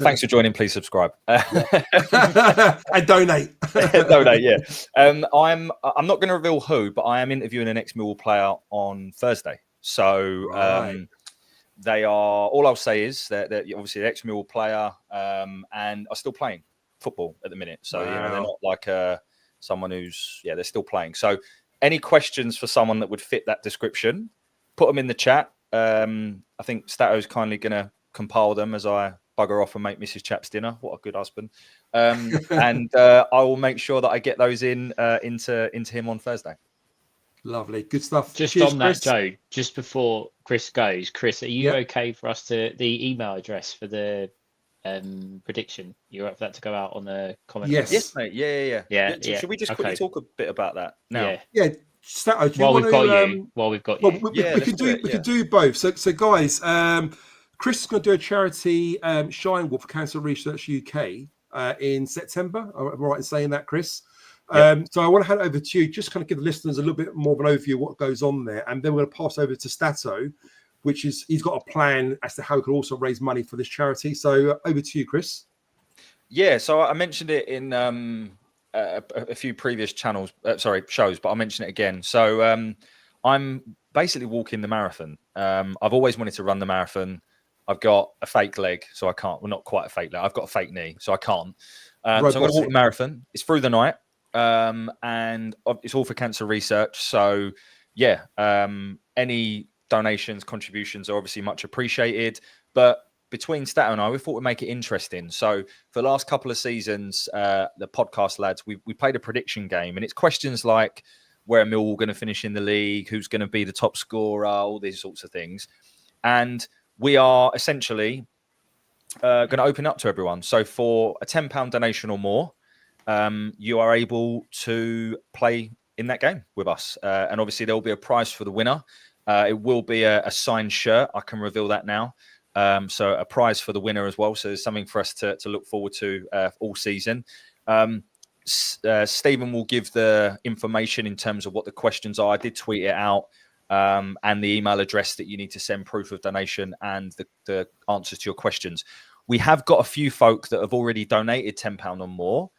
Thanks for joining. Please subscribe. And donate. Donate, yeah. I'm not going to reveal who, but I am interviewing an ex-Millwall player on Thursday. So they are, all I'll say is that they're obviously an ex-Millwall player and are still playing football at the minute. So they're not like someone who's they're still playing. So any questions for someone that would fit that description, put them in the chat. I think Stato's kindly going to compile them as I bugger off and make Mrs. Chapp's dinner. What a good husband. And I will make sure that I get those into him on Thursday. Lovely, good stuff. Just Cheers, on Chris. that, Joe, just before Chris goes, Chris, are you okay for us the email address for the prediction? You're up for that to go out on the comment? Yes, mate. Yeah. Should we just quickly talk a bit about that now? Yeah. Stato, while we've got you. We could do both. So guys, Chris is going to do a charity Shine Wall for Cancer Research UK in September. Am I right in saying that, Chris? So I want to hand it over to you, just kind of give the listeners a little bit more of an overview of what goes on there, and then we're going to pass over to Stato, which is he's got a plan as to how he can also raise money for this charity. So over to you, Chris. Yeah, so I mentioned it in a few previous shows, but I'll mention it again. So I'm basically walking the marathon. I've always wanted to run the marathon. I've got a fake leg, so I can't. Well, not quite a fake leg. I've got a fake knee, so I can't. So I'm going to walk the marathon. It's through the night. And it's all for cancer research. So any donations, contributions are obviously much appreciated. But between Stato and I, we thought we'd make it interesting. So for the last couple of seasons, the podcast lads, we played a prediction game, and it's questions like where are Millwall going to finish in the league, who's going to be the top scorer, all these sorts of things. And we are essentially going to open up to everyone. So for a £10 donation or more, you are able to play in that game with us. And obviously there will be a prize for the winner. It will be a signed shirt. I can reveal that now. So a prize for the winner as well. So there's something for us to look forward to all season. Stephen will give the information in terms of what the questions are. I did tweet it out. And the email address that you need to send proof of donation and the answers to your questions. We have got a few folk that have already donated £10 or more.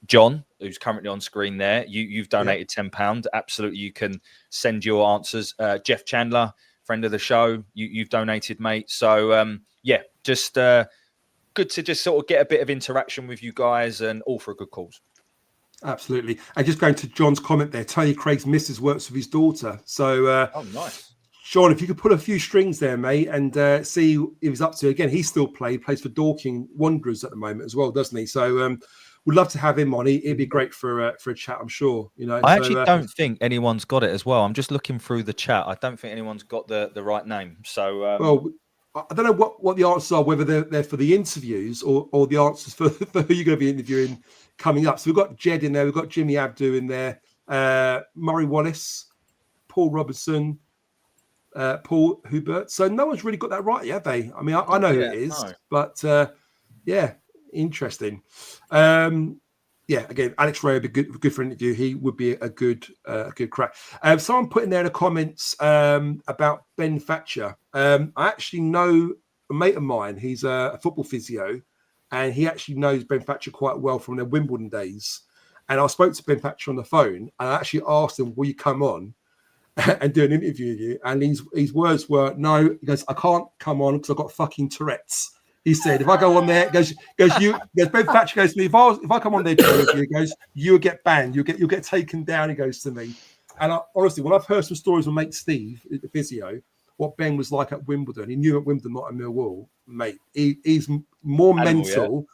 John, who's currently on screen there, you've donated £10. Absolutely, you can send your answers. Jeff Chandler, friend of the show, you've donated, mate. So, just good to just sort of get a bit of interaction with you guys and all for a good cause. Absolutely. And just going to John's comment there, Tony Craig's missus works with his daughter. So, oh, nice. Sean, if you could pull a few strings there, mate, and see if he's up to. Again, he still plays for Dorking Wanderers at the moment as well, doesn't he? So we'd love to have him on. It'd be great for a chat, I'm sure. You know, I actually don't think anyone's got it as well. I'm just looking through the chat. I don't think anyone's got the right name. So well, I don't know what the answers are, whether they're for the interviews or the answers for who you're going to be interviewing coming up. So we've got Jed in there, we've got Jimmy Abdu in there, Murray Wallace, Paul Robertson, Paul Hubert. So no one's really got that right, have they? I mean, I know who it is, but yeah, interesting. Yeah, again, Alex Ray would be good for an interview. He would be a good crack. Someone put in there in the comments about Ben Thatcher. I actually know a mate of mine. He's a football physio, and he actually knows Ben Thatcher quite well from their Wimbledon days. And I spoke to Ben Thatcher on the phone, and I actually asked him, "Will you come on and do an interview with you?" And his words were, "No." He goes, "I can't come on because I've got fucking Tourette's." He said, "If I go on there, Ben Thatcher goes to me, if I come on there, he goes, you'll get banned, you'll get taken down." He goes to me, and honestly, when I've heard some stories from mate Steve, the physio, what Ben was like at Wimbledon, he knew at Wimbledon, not at Millwall, mate. He's more mental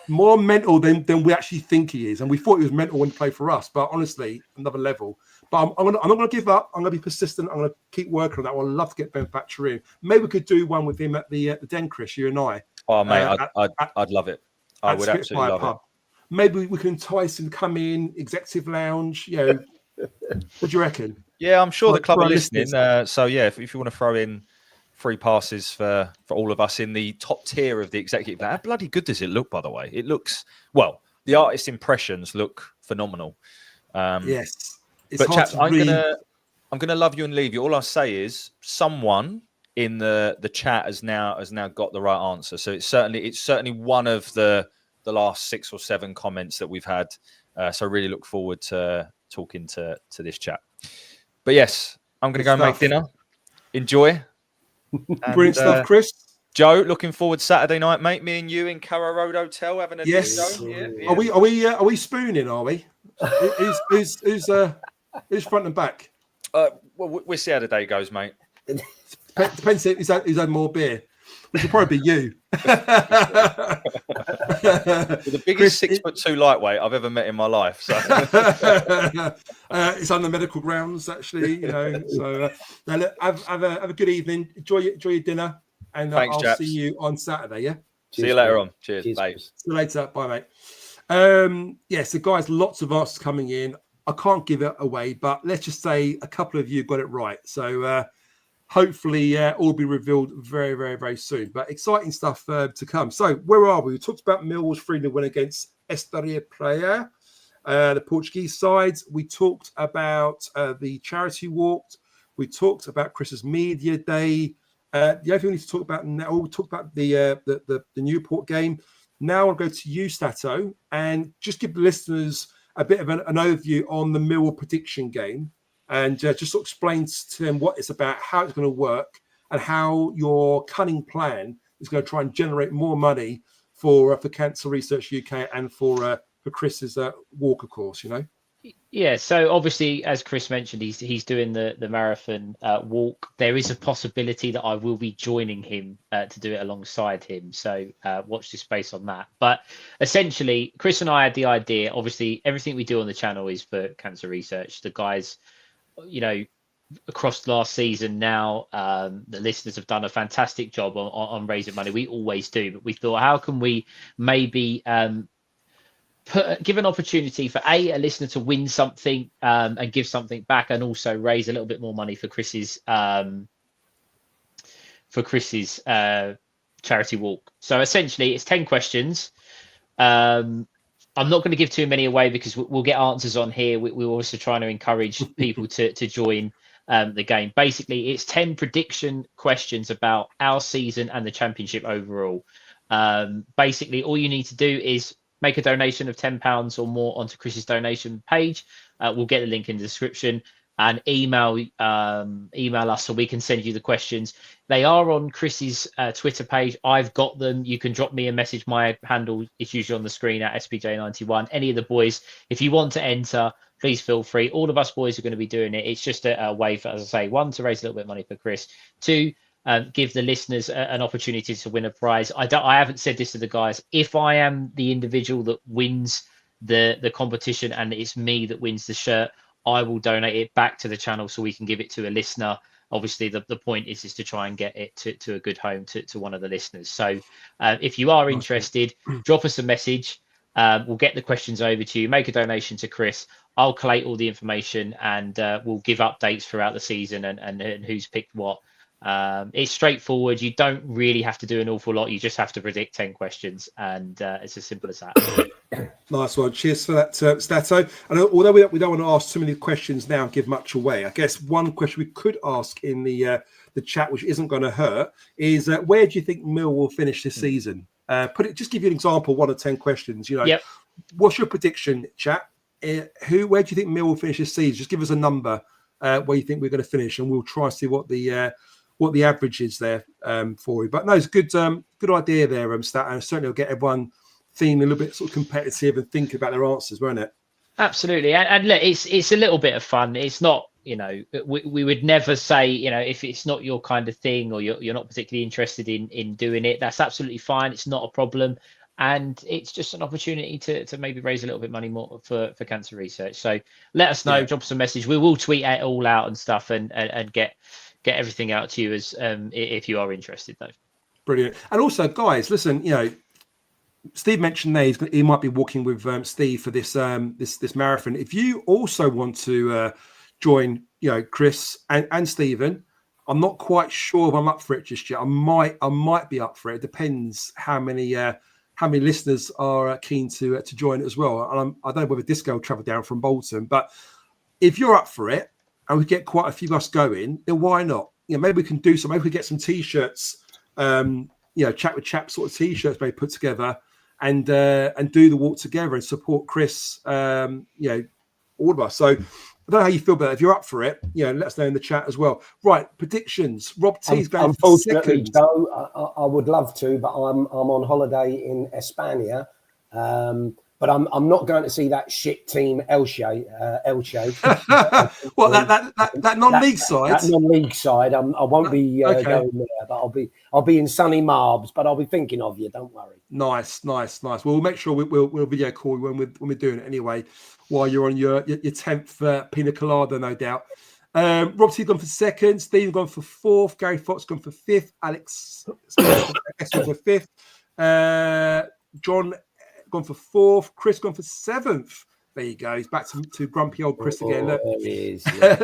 than we actually think he is, and we thought he was mental when he played for us, but honestly, another level. But I'm not going to give up. I'm going to be persistent. I'm going to keep working on that. I'd love to get Ben Thatcher in. Maybe we could do one with him at the Den, Chris, you and I. Oh, mate, I'd love it. I would absolutely love it. Maybe we can entice him to come in, executive lounge. You know, what do you reckon? Yeah, I'm sure the club are listening. So, yeah, if you want to throw in free passes for all of us in the top tier of the executive, how bloody good does it look, by the way? It looks, well, the artist impressions look phenomenal. Yes. It's but, chaps, I'm gonna love you and leave you. All I say is someone in the chat has now got the right answer. So it's certainly one of the last 6 or 7 comments that we've had. So really look forward to talking to this chat. But yes, I'm going to go and make dinner. Enjoy. Brilliant stuff, Chris. Joe, looking forward Saturday night, mate. Me and you in Carrow Road Hotel having a yes. Yeah. Are we spooning? Are we? Who's front and back? Well, we'll see how the day goes, mate. Depends if he's had more beer, which will probably be you. The biggest 6'2" lightweight I've ever met in my life. So it's on the medical grounds, actually. You know. So now look, have a good evening. Enjoy your dinner, and thanks, I'll chaps. see you on Saturday. Yeah. See you later on. Cheers. Bye. See you later. Bye, mate. So guys, lots of us coming in. I can't give it away, but let's just say a couple of you got it right. So hopefully all be revealed very, very, very soon. But exciting stuff to come. So where are we? We talked about Millwall's 3-0 win against Estaria Praia, the Portuguese sides. We talked about the charity walk. We talked about Chris's media day. The other thing we need to talk about now, we talked about the Newport game. Now I'll go to you, Stato, and just give the listeners a bit of an overview on the Millwall prediction game, and just sort of explain to them what it's about, how it's going to work, and how your cunning plan is going to try and generate more money for Cancer Research UK and for Chris's walk, of course, you know. Yeah, so obviously, as Chris mentioned, he's doing the marathon walk. There is a possibility that I will be joining him to do it alongside him. So watch this space on that. But essentially, Chris and I had the idea. Obviously, everything we do on the channel is for Cancer Research. The guys, you know, across last season now, the listeners have done a fantastic job on raising money. We always do. But we thought, how can we maybe give an opportunity for a listener to win something and give something back, and also raise a little bit more money for Chris's charity walk. So essentially, it's 10 questions. I'm not going to give too many away because we'll get answers on here. We're also trying to encourage people to join the game. Basically, it's 10 prediction questions about our season and the championship overall. Basically, all you need to do is make a donation of £10 or more onto Chris's donation page. We'll get the link in the description. and email us so we can send you the questions. They are on Chris's Twitter page. I've got them. You can drop me a message. My handle is usually on the screen at SPJ91. Any of the boys, if you want to enter, please feel free. All of us boys are going to be doing it. It's just a way for, as I say, one, to raise a little bit of money for Chris. Two, give the listeners an opportunity to win a prize. I haven't said this to the guys. If I am the individual that wins the competition and it's me that wins the shirt, I will donate it back to the channel so we can give it to a listener. Obviously, the point is to try and get it to a good home to one of the listeners. So if you are interested, drop us a message. We'll get the questions over to you. Make a donation to Chris. I'll collate all the information and we'll give updates throughout the season and who's picked what. It's straightforward. You don't really have to do an awful lot. You just have to predict 10 questions, and it's as simple as that. Nice one. Cheers for that, Stato. And although we don't want to ask too many questions now and give much away, I guess one question we could ask in the chat, which isn't going to hurt, is where do you think Mill will finish this season? Just give you an example, 1 or 10 questions. Yep. What's your prediction, chat? Where do you think Mill will finish this season? Just give us a number where you think we're going to finish, and we'll try and see what the average is there for you. But no, it's a good idea there, Stat, and certainly will get everyone feeling a little bit sort of competitive and think about their answers, won't it? Absolutely, and look, it's a little bit of fun. It's not, we would never say, if it's not your kind of thing or you're not particularly interested in doing it, that's absolutely fine. It's not a problem, and it's just an opportunity to maybe raise a little bit money more for cancer research. So let us know, drop us a message. We will tweet it all out and stuff, and get everything out to you as if you are interested, though. Brilliant. And also, guys, listen, Steve mentioned there he might be walking with Steve for this marathon. If you also want to join, Chris and Stephen, I'm not quite sure if I'm up for it just yet. I might be up for it. It depends how many listeners are keen to join it as well. And I don't know whether Disco will travel down from Bolton, but if you're up for it and we get quite a few of us going, then why not? Maybe we can do some. Maybe we get some t-shirts. Chat with Chap sort of t-shirts maybe put together and do the walk together and support Chris. All of us. So I don't know how you feel about it. If you're up for it, let us know in the chat as well. Right, predictions. Rob T's going for second. Joe, I would love to, but I'm on holiday in España. But I'm not going to see that shit team Elche. Well, that non-league side. That non-league side. I won't be going there, but I'll be in sunny Marbs. But I'll be thinking of you. Don't worry. Nice. Well, we'll make sure we'll video call when we're doing it anyway, while you're on your 10th pina colada, no doubt. Rob T gone for second. Steve gone for fourth. Gary Fox gone for fifth. Alex gone for fifth. John gone for fourth. Chris gone for seventh. There you go. He's back to grumpy old Chris again. Look. There he is. Yeah.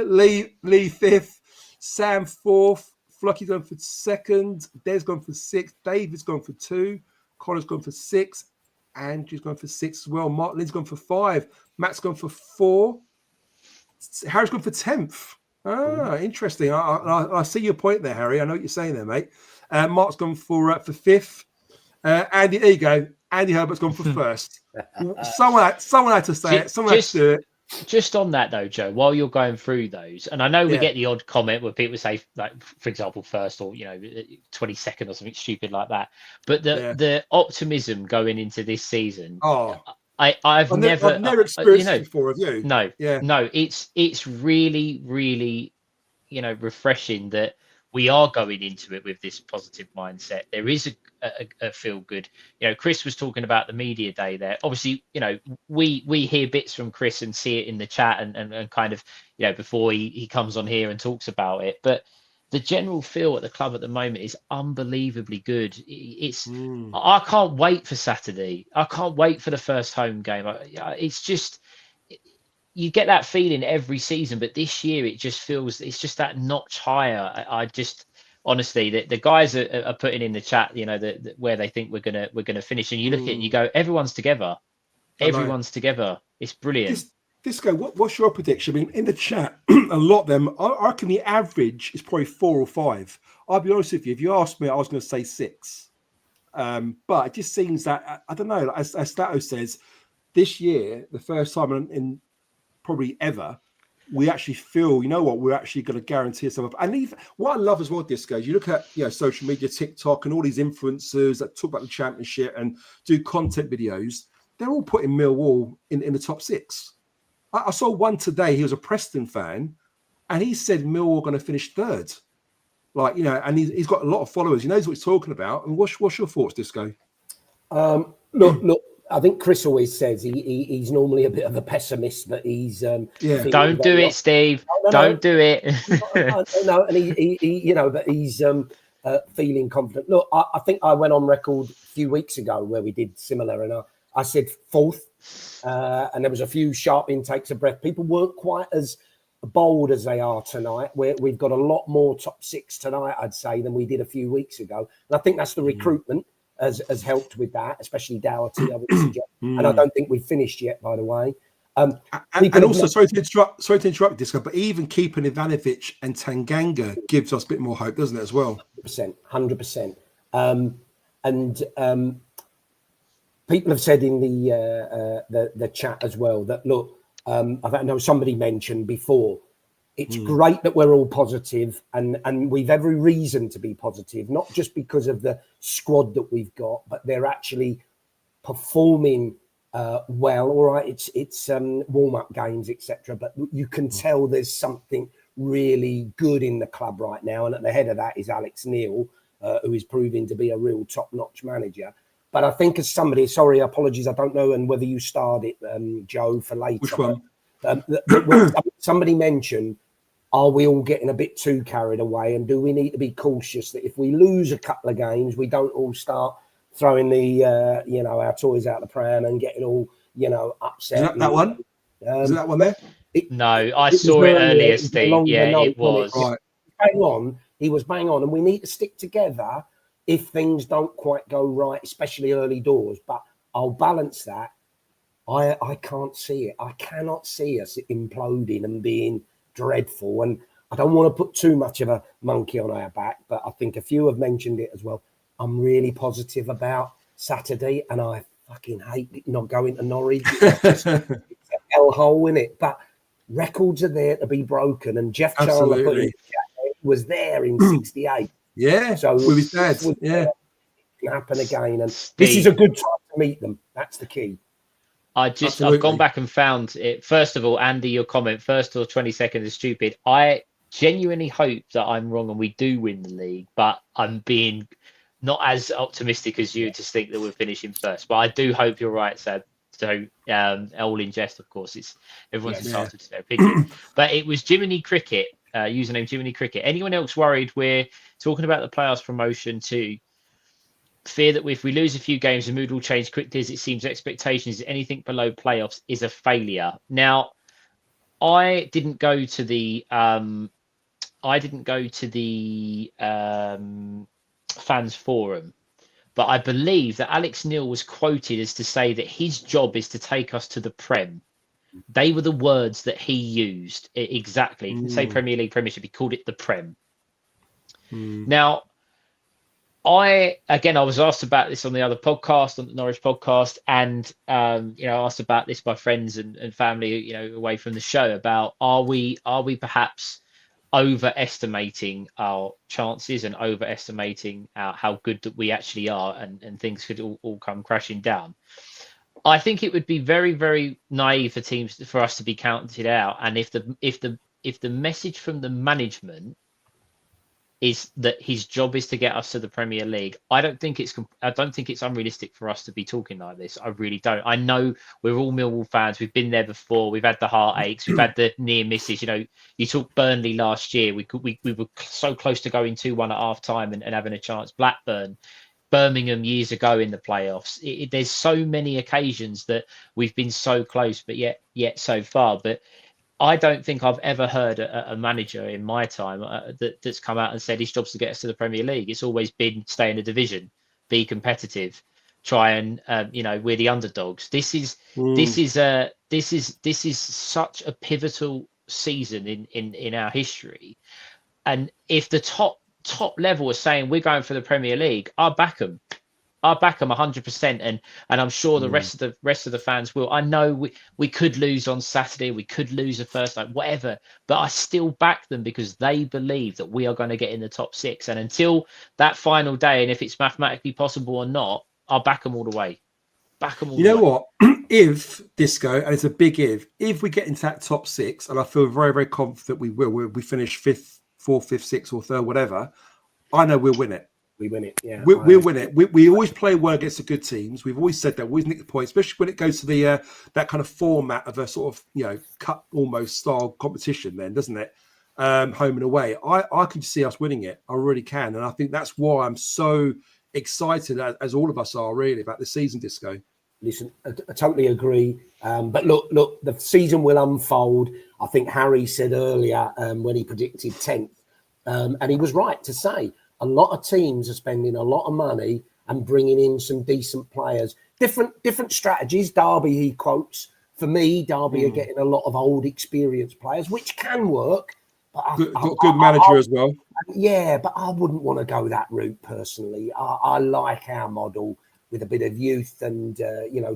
Lee fifth. Sam fourth. Flocky's gone for second. Des gone for sixth. David's gone for two. Connor's gone for six. Andrew's gone for six as well. Martin's gone for five. Matt's gone for four. Harry's gone for 10th. Interesting. I see your point there, Harry. I know what you're saying there, mate. Mark's gone for fifth. Andy, there you go. Andy Herbert's gone for first. Someone had to say it. Someone had to do it. Just on that though, Joe, while you're going through those, and I know we get the odd comment where people say, like, for example, first or 22nd or something stupid like that. But the optimism going into this season, I've never experienced it before, have you? No, it's really, really, refreshing that we are going into it with this positive mindset. There is a feel good. Chris was talking about the media day there. Obviously, we hear bits from Chris and see it in the chat and kind of, before he comes on here and talks about it. But the general feel at the club at the moment is unbelievably good. I can't wait for Saturday. I can't wait for the first home game. It's just, you get that feeling every season, but this year it just feels, it's just that notch higher. I just, honestly, the guys are putting in the chat, where they think we're gonna finish, and you look at it and you go, everyone's together. Everyone's together. It's brilliant. Disco, what's your prediction? I mean, in the chat, a lot of them, I reckon the average is probably 4 or 5. I'll be honest with you. If you asked me, I was going to say 6. But it just seems that, I don't know, as Stato says, this year, the first time in probably ever, we actually feel, you know what, we're actually going to guarantee ourselves. And even, what I love as well, Disco, is you look at, social media, TikTok, and all these influencers that talk about the championship and do content videos. They're all putting Millwall in the top 6. I saw one today. He was a Preston fan, and he said Millwall are going to finish 3rd. Like, and he's got a lot of followers. He knows what he's talking about. And what's your thoughts, Disco? Look. I think Chris always says he's normally a bit of a pessimist, but he's Don't do it, Steve. Don't do it. No, and he but he's feeling confident. Look, I think I went on record a few weeks ago where we did similar, and I said 4th, and there was a few sharp intakes of breath. People weren't quite as bold as they are tonight. We've got a lot more top 6 tonight, I'd say, than we did a few weeks ago, and I think that's the recruitment. Has helped with that, especially Doherty, I would suggest. And I don't think we've finished yet, by the way. And also, sorry to interrupt, Disco, but even keeping Ivanovic and Tanganga gives us a bit more hope, doesn't it, as well? 100%. And people have said in the chat as well that, look, I know somebody mentioned before, it's great that we're all positive and we've every reason to be positive, not just because of the squad that we've got, but they're actually performing well. All right, it's warm-up games, etc. But you can tell there's something really good in the club right now. And at the head of that is Alex Neil, who is proving to be a real top-notch manager. But I think as somebody, sorry, apologies, I don't know, and whether you starred it, Joe, for later. Which one? Somebody mentioned, are we all getting a bit too carried away? And do we need to be cautious that if we lose a couple of games, we don't all start throwing the, our toys out the pram and getting all, upset? Is that one? Is that one there? No, I saw it earlier, Steve. Yeah, it was. Right. He was bang on. And we need to stick together if things don't quite go right, especially early doors. But I'll balance that. I can't see it. I cannot see us imploding and being dreadful. And I don't want to put too much of a monkey on our back, but I think a few have mentioned it as well. I'm really positive about Saturday, and I fucking hate not going to Norwich. It's a hellhole, in it. But records are there to be broken, and Jeff Charler was there in '68. Yeah, so with his dad. Yeah, it can happen again, and this is a good time to meet them. That's the key. I've gone back and found it. First of all, Andy, your comment, first or 20 seconds is stupid. I genuinely hope that I'm wrong and we do win the league, but I'm being not as optimistic as you to think that we're finishing first. But I do hope you're right, Sad. So, all in jest, of course. It's everyone's entitled to their opinion. But it was Jiminy Cricket, username Jiminy Cricket. Anyone else worried we're talking about the playoffs promotion too? Fear that if we lose a few games, the mood will change quickly, as it seems expectations anything below playoffs is a failure. Now, I didn't go to the fans forum, but I believe that Alex Neil was quoted as to say that his job is to take us to the Prem. They were the words that he used exactly. He didn't say Premier League, Premiership. He called it the Prem. Now, I was asked about this on the other podcast, on the Norwich podcast, and asked about this by friends and family, away from the show, about are we perhaps overestimating our chances and overestimating how good that we actually are, and things could all come crashing down. I think it would be very, very naive for us to be counted out, and if the message from the management is that his job is to get us to the Premier League, I don't think it's unrealistic for us to be talking like this. I really don't. I know we're all Millwall fans. We've been there before. We've had the heartaches. We've had the near misses. You talked Burnley last year. We were so close to going 2-1 at half time and having a chance. Blackburn, Birmingham years ago in the playoffs. There's so many occasions that we've been so close, but yet so far. But I don't think I've ever heard a manager in my time that's come out and said his job's to get us to the Premier League. It's always been stay in the division, be competitive, try and we're the underdogs. This is such a pivotal season in our history, and if the top level is saying we're going for the Premier League, I'll back them. I back them 100%, and I'm sure the rest of the fans will. I know we could lose on Saturday, we could lose the first night, whatever, but I still back them because they believe that we are going to get in the top 6. And until that final day, and if it's mathematically possible or not, I'll back them all the way. Back them all. You know what? If Disco, and it's a big if we get into that top 6, and I feel very, very confident we will, we finish 5th, 4th, 5th, 6th, or 3rd, whatever. I know we'll win it. We win it. Yeah, we'll win it. We always play well against the good teams. We've always said that. We always nick the points, especially when it goes to the that kind of format of a sort of cut almost style competition. Then doesn't it? Home and away. I can see us winning it. I really can, and I think that's why I'm so excited, as all of us are, really, about the season, Disco. Listen, I totally agree. But look, the season will unfold. I think Harry said earlier when he predicted 10th, and he was right to say a lot of teams are spending a lot of money and bringing in some decent players. Different strategies. Derby, he quotes. For me, Derby are getting a lot of old, experienced players, which can work. But good manager as well. Yeah, but I wouldn't want to go that route personally. I like our model with a bit of youth and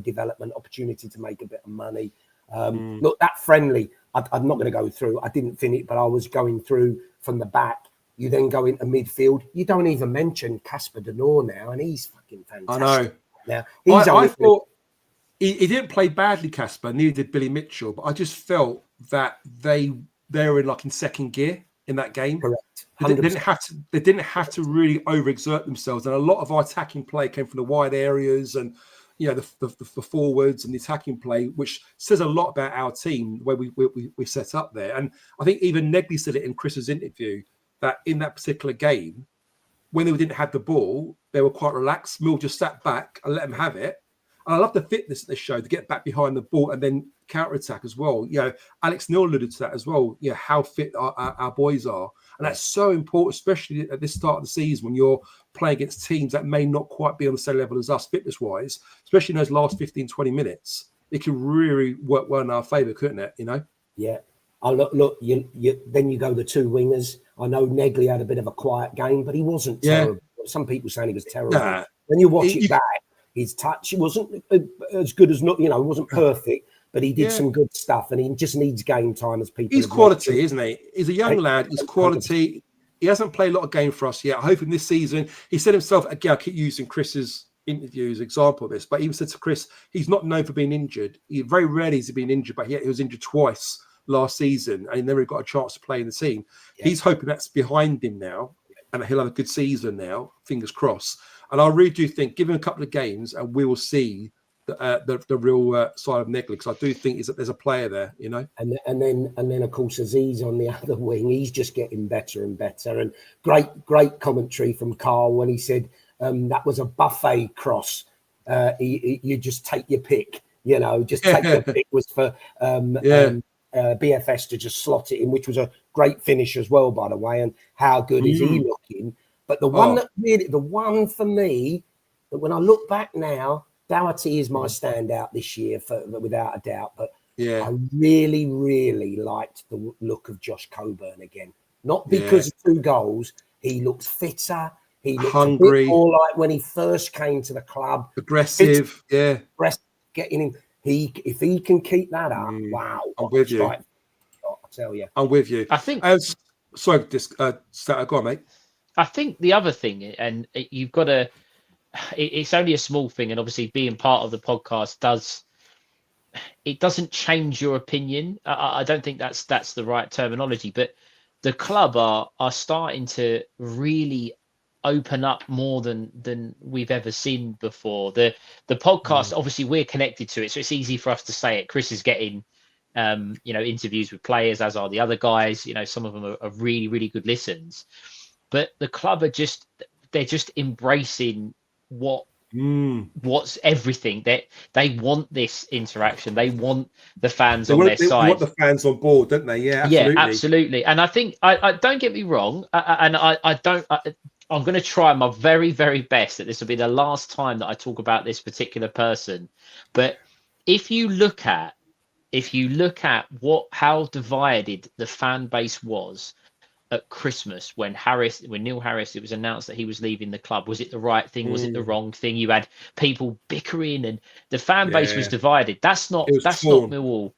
development opportunity to make a bit of money. Look, that friendly, I'm not going to go through. I didn't finish, but I was going through from the back. You then go into midfield. You don't even mention Casper De Noor now, and he's fucking fantastic. I know. Now I thought he didn't play badly, Casper. Neither did Billy Mitchell. But I just felt that they were in second gear in that game. Correct. They didn't have to really overexert themselves, and a lot of our attacking play came from the wide areas and the forwards and the attacking play, which says a lot about our team, the way we set up there. And I think even Negley said it in Chris's interview that in that particular game, when they didn't have the ball, they were quite relaxed. Mill just sat back and let them have it. And I love the fitness that they showed to get back behind the ball and then counter-attack as well. Alex Neil alluded to that as well, how fit our boys are. And that's so important, especially at this start of the season when you're playing against teams that may not quite be on the same level as us fitness-wise, especially in those last 15, 20 minutes. It can really work well in our favour, couldn't it, Yeah. Oh, look, then you go the two wingers. I know Negley had a bit of a quiet game, but he wasn't terrible. Some people saying he was terrible. Nah. When you watch it back, his touch wasn't as good as it wasn't perfect, but he did some good stuff, and he just needs game time as people. He's quality, isn't he? He's a young lad. He's quality. He hasn't played a lot of game for us yet. I hope in this season, he said himself, again, I keep using Chris's interview as an example of this, but he even said to Chris, he's not known for being injured. Very rarely has he been injured, but he was injured twice last season, and he never got a chance to play in the team. Yeah. He's hoping that's behind him now, and he'll have a good season now, fingers crossed. And I really do think, give him a couple of games, and we will see the real side of Negley, because I do think that there's a player there, And then of course Aziz on the other wing, he's just getting better and better. And great commentary from Carl when he said that was a buffet cross. You just take your pick, just take your pick was for BFS to just slot it in, which was a great finish as well, by the way. And how good is he looking? But the one for me, that when I look back now, Doherty is my standout this year, without a doubt. But I really, really liked the look of Josh Coburn again. Not because of 2 goals. He looked fitter. He looked hungry, a bit more like when he first came to the club. Aggressive, getting him. If he can keep that up, wow! I'm with you. I tell you, I'm with you. I think. Sorry, go on, mate. I think the other thing, and you've got to. It's only a small thing, and obviously being part of the podcast doesn't change your opinion. I don't think that's the right terminology, but the club are starting to really open up more than we've ever seen before. The podcast, obviously we're connected to it, so it's easy for us to say it. Chris is getting interviews with players, as are the other guys. Some of them are really, really good listens. But the club they're just embracing what's everything. They want this interaction. They want the fans on their side. They want the fans on board, don't they? Yeah, absolutely. Yeah, absolutely. And I think I don't get me wrong, I'm going to try my very, very best that this will be the last time that I talk about this particular person. But if you look at how divided the fan base was at Christmas when Neil Harris, it was announced that he was leaving the club. Was it the right thing? Was it the wrong thing? You had people bickering and the fan base was divided. That's not Millwall.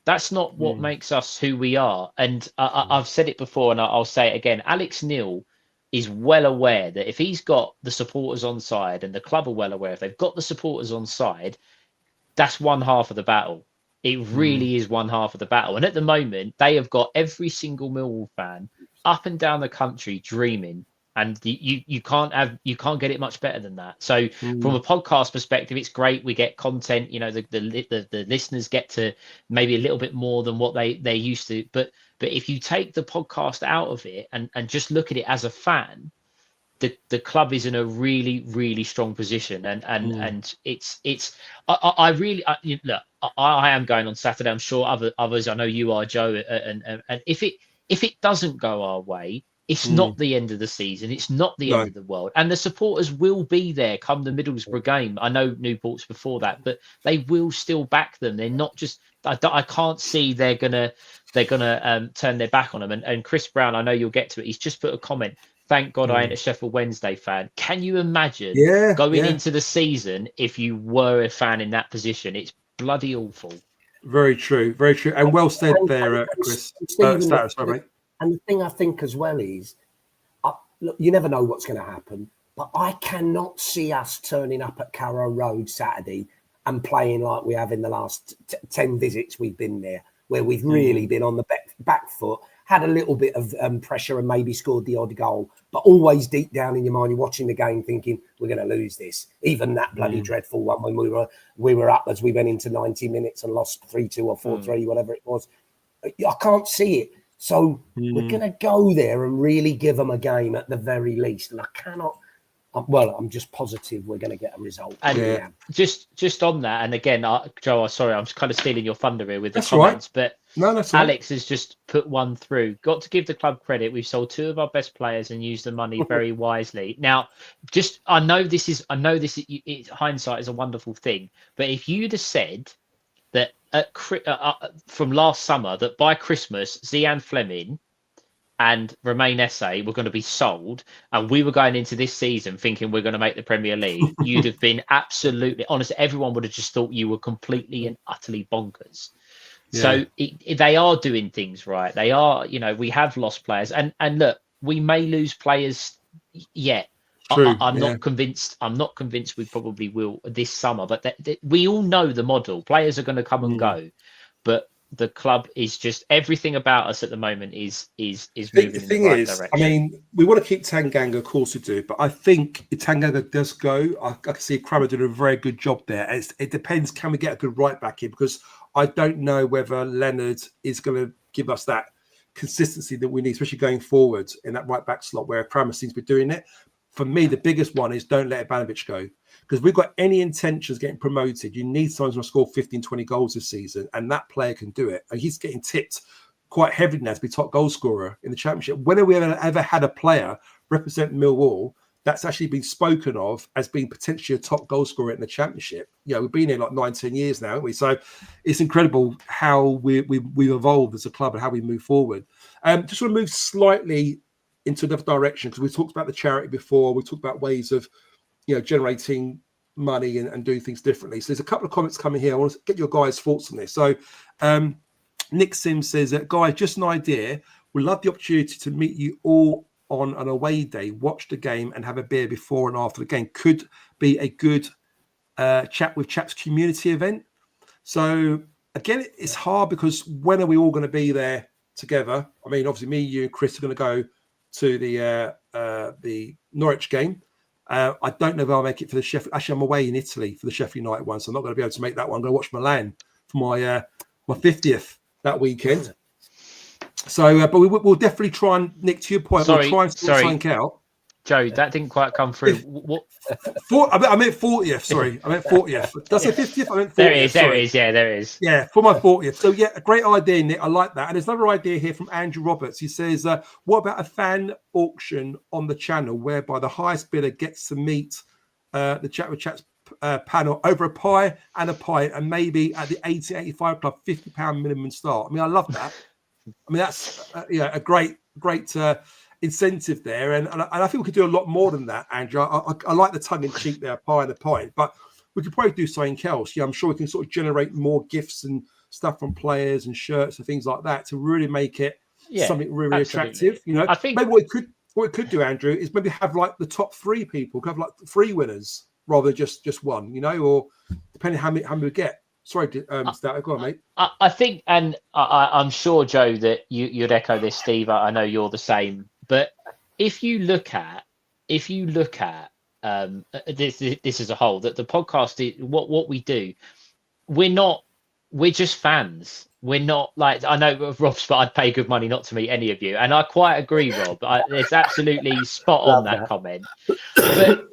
That's not what makes us who we are. And I've said it before and I'll say it again. Alex Neil is well aware that if he's got the supporters on side, and the club are well aware if they've got the supporters on side, that's one half of the battle. It really is one half of the battle. And at the moment, they have got every single Millwall fan up and down the country dreaming. And you can't get it much better than that. So from a podcast perspective, it's great. We get content. You know, the listeners get to maybe a little bit more than what they're used to. But if you take the podcast out of it and just look at it as a fan, the club is in a really, really strong position, and it's I really look. I am going on Saturday. I'm sure others. I know you are, Joe. And if it doesn't go our way, it's not the end of the season. It's not the end of the world, and the supporters will be there come the Middlesbrough game. I know Newport's before that, but they will still back them. They're not just. I can't see they're gonna turn their back on them. And Chris Brown, I know you'll get to it. He's just put a comment. Thank God I ain't a Sheffield Wednesday fan. Can you imagine going into the season if you were a fan in that position? It's bloody awful. Very true. Very true. And well said there, Chris. Sorry, mate. And the thing I think as well is, look, you never know what's going to happen, but I cannot see us turning up at Carrow Road Saturday and playing like we have in the last 10 visits we've been there, where we've really been on the back foot, had a little bit of pressure and maybe scored the odd goal, but always deep down in your mind, you're watching the game thinking, we're going to lose this. Even that bloody dreadful one when we were up as we went into 90 minutes and lost 3-2 or 4-3, whatever it was. I can't see it. So we're going to go there and really give them a game at the very least. And I cannot... I'm just positive we're going to get a result. And just on that, and again, Joe, sorry, I'm kind of stealing your thunder here with the comments, but Alex has just put one through. Got to give the club credit. We've sold 2 of our best players and used the money very wisely. Now, I know this is hindsight is a wonderful thing, but if you'd have said that from last summer that by Christmas, Zian Fleming and Romain Esse were going to be sold, and we were going into this season thinking we're going to make the Premier League, you'd have been absolutely honest. Everyone would have just thought you were completely and utterly bonkers. Yeah. So they are doing things right. They are, we have lost players, and look, we may lose players yet. I'm not convinced. I'm not convinced we probably will this summer. But we all know the model. Players are going to come and go, but the club is just everything about us at the moment is moving in the right direction. I mean, we want to keep Tanganga, of course we do, but I think if Tanganga does go, I can see Carrow doing a very good job there. It depends, can we get a good right back in? Because I don't know whether Leonard is going to give us that consistency that we need, especially going forward in that right back slot where Kramer seems to be doing it. For me, the biggest one is don't let Ivanovic go. Because we've got any intentions of getting promoted, you need someone who's going to score 15, 20 goals this season, and that player can do it. And he's getting tipped quite heavily now to be top goal scorer in the Championship. When have we ever had a player represent Millwall that's actually been spoken of as being potentially a top goal scorer in the Championship? We've been here like 19 years now, haven't we? So it's incredible how we've evolved as a club and how we move forward. Just want to move slightly into another direction, because we talked about the charity before. We talked about ways of generating money and doing things differently. So there's a couple of comments coming here. I want to get your guys' thoughts on this. So Nick Sims says, guys, just an idea. We'd love the opportunity to meet you all on an away day, watch the game and have a beer before and after the game. Could be a good chat with Chaps community event. So again, it's hard because when are we all going to be there together? I mean, obviously me, you and Chris are going to go to the Norwich game. I don't know if I'll make it for the Sheffield. Actually, I'm away in Italy for the Sheffield United one, so I'm not going to be able to make that one. I'm going to watch Milan for my 50th that weekend. So, but we'll definitely try and, Nick, to your point, we'll try and sort something out. Joe, that didn't quite come through. What? I meant 40th. Sorry, I meant 40th. Did I say 50th? I meant 40th. There is. Yeah, there is. Yeah, for my 40th. So yeah, a great idea, Nick. I like that. And there's another idea here from Andrew Roberts. He says, "What about a fan auction on the channel whereby the highest bidder gets to meet the Chat with Chats panel over a pie and a pint, and maybe at the 1885 club £50 minimum start?" I mean, I love that. I mean, that's a great incentive there, and I think we could do a lot more than that, Andrew. I like the tongue in cheek there, pie in the pint, but we could probably do something else. I'm sure we can sort of generate more gifts and stuff from players and shirts and things like that to really make it something really attractive. I think maybe what we could do, Andrew, is maybe have like the top 3 people, have like 3 winners rather than just one, or depending how many we get. Sorry, Stout, go on, mate. I think, and I'm sure, Joe, that you'd echo this, Steve. I know you're the same. But if you look at this as a whole, that the podcast is what we do. We're just fans. We're not like, I know Rob's, but I'd pay good money not to meet any of you, and I quite agree, Rob. It's absolutely spot on that comment. But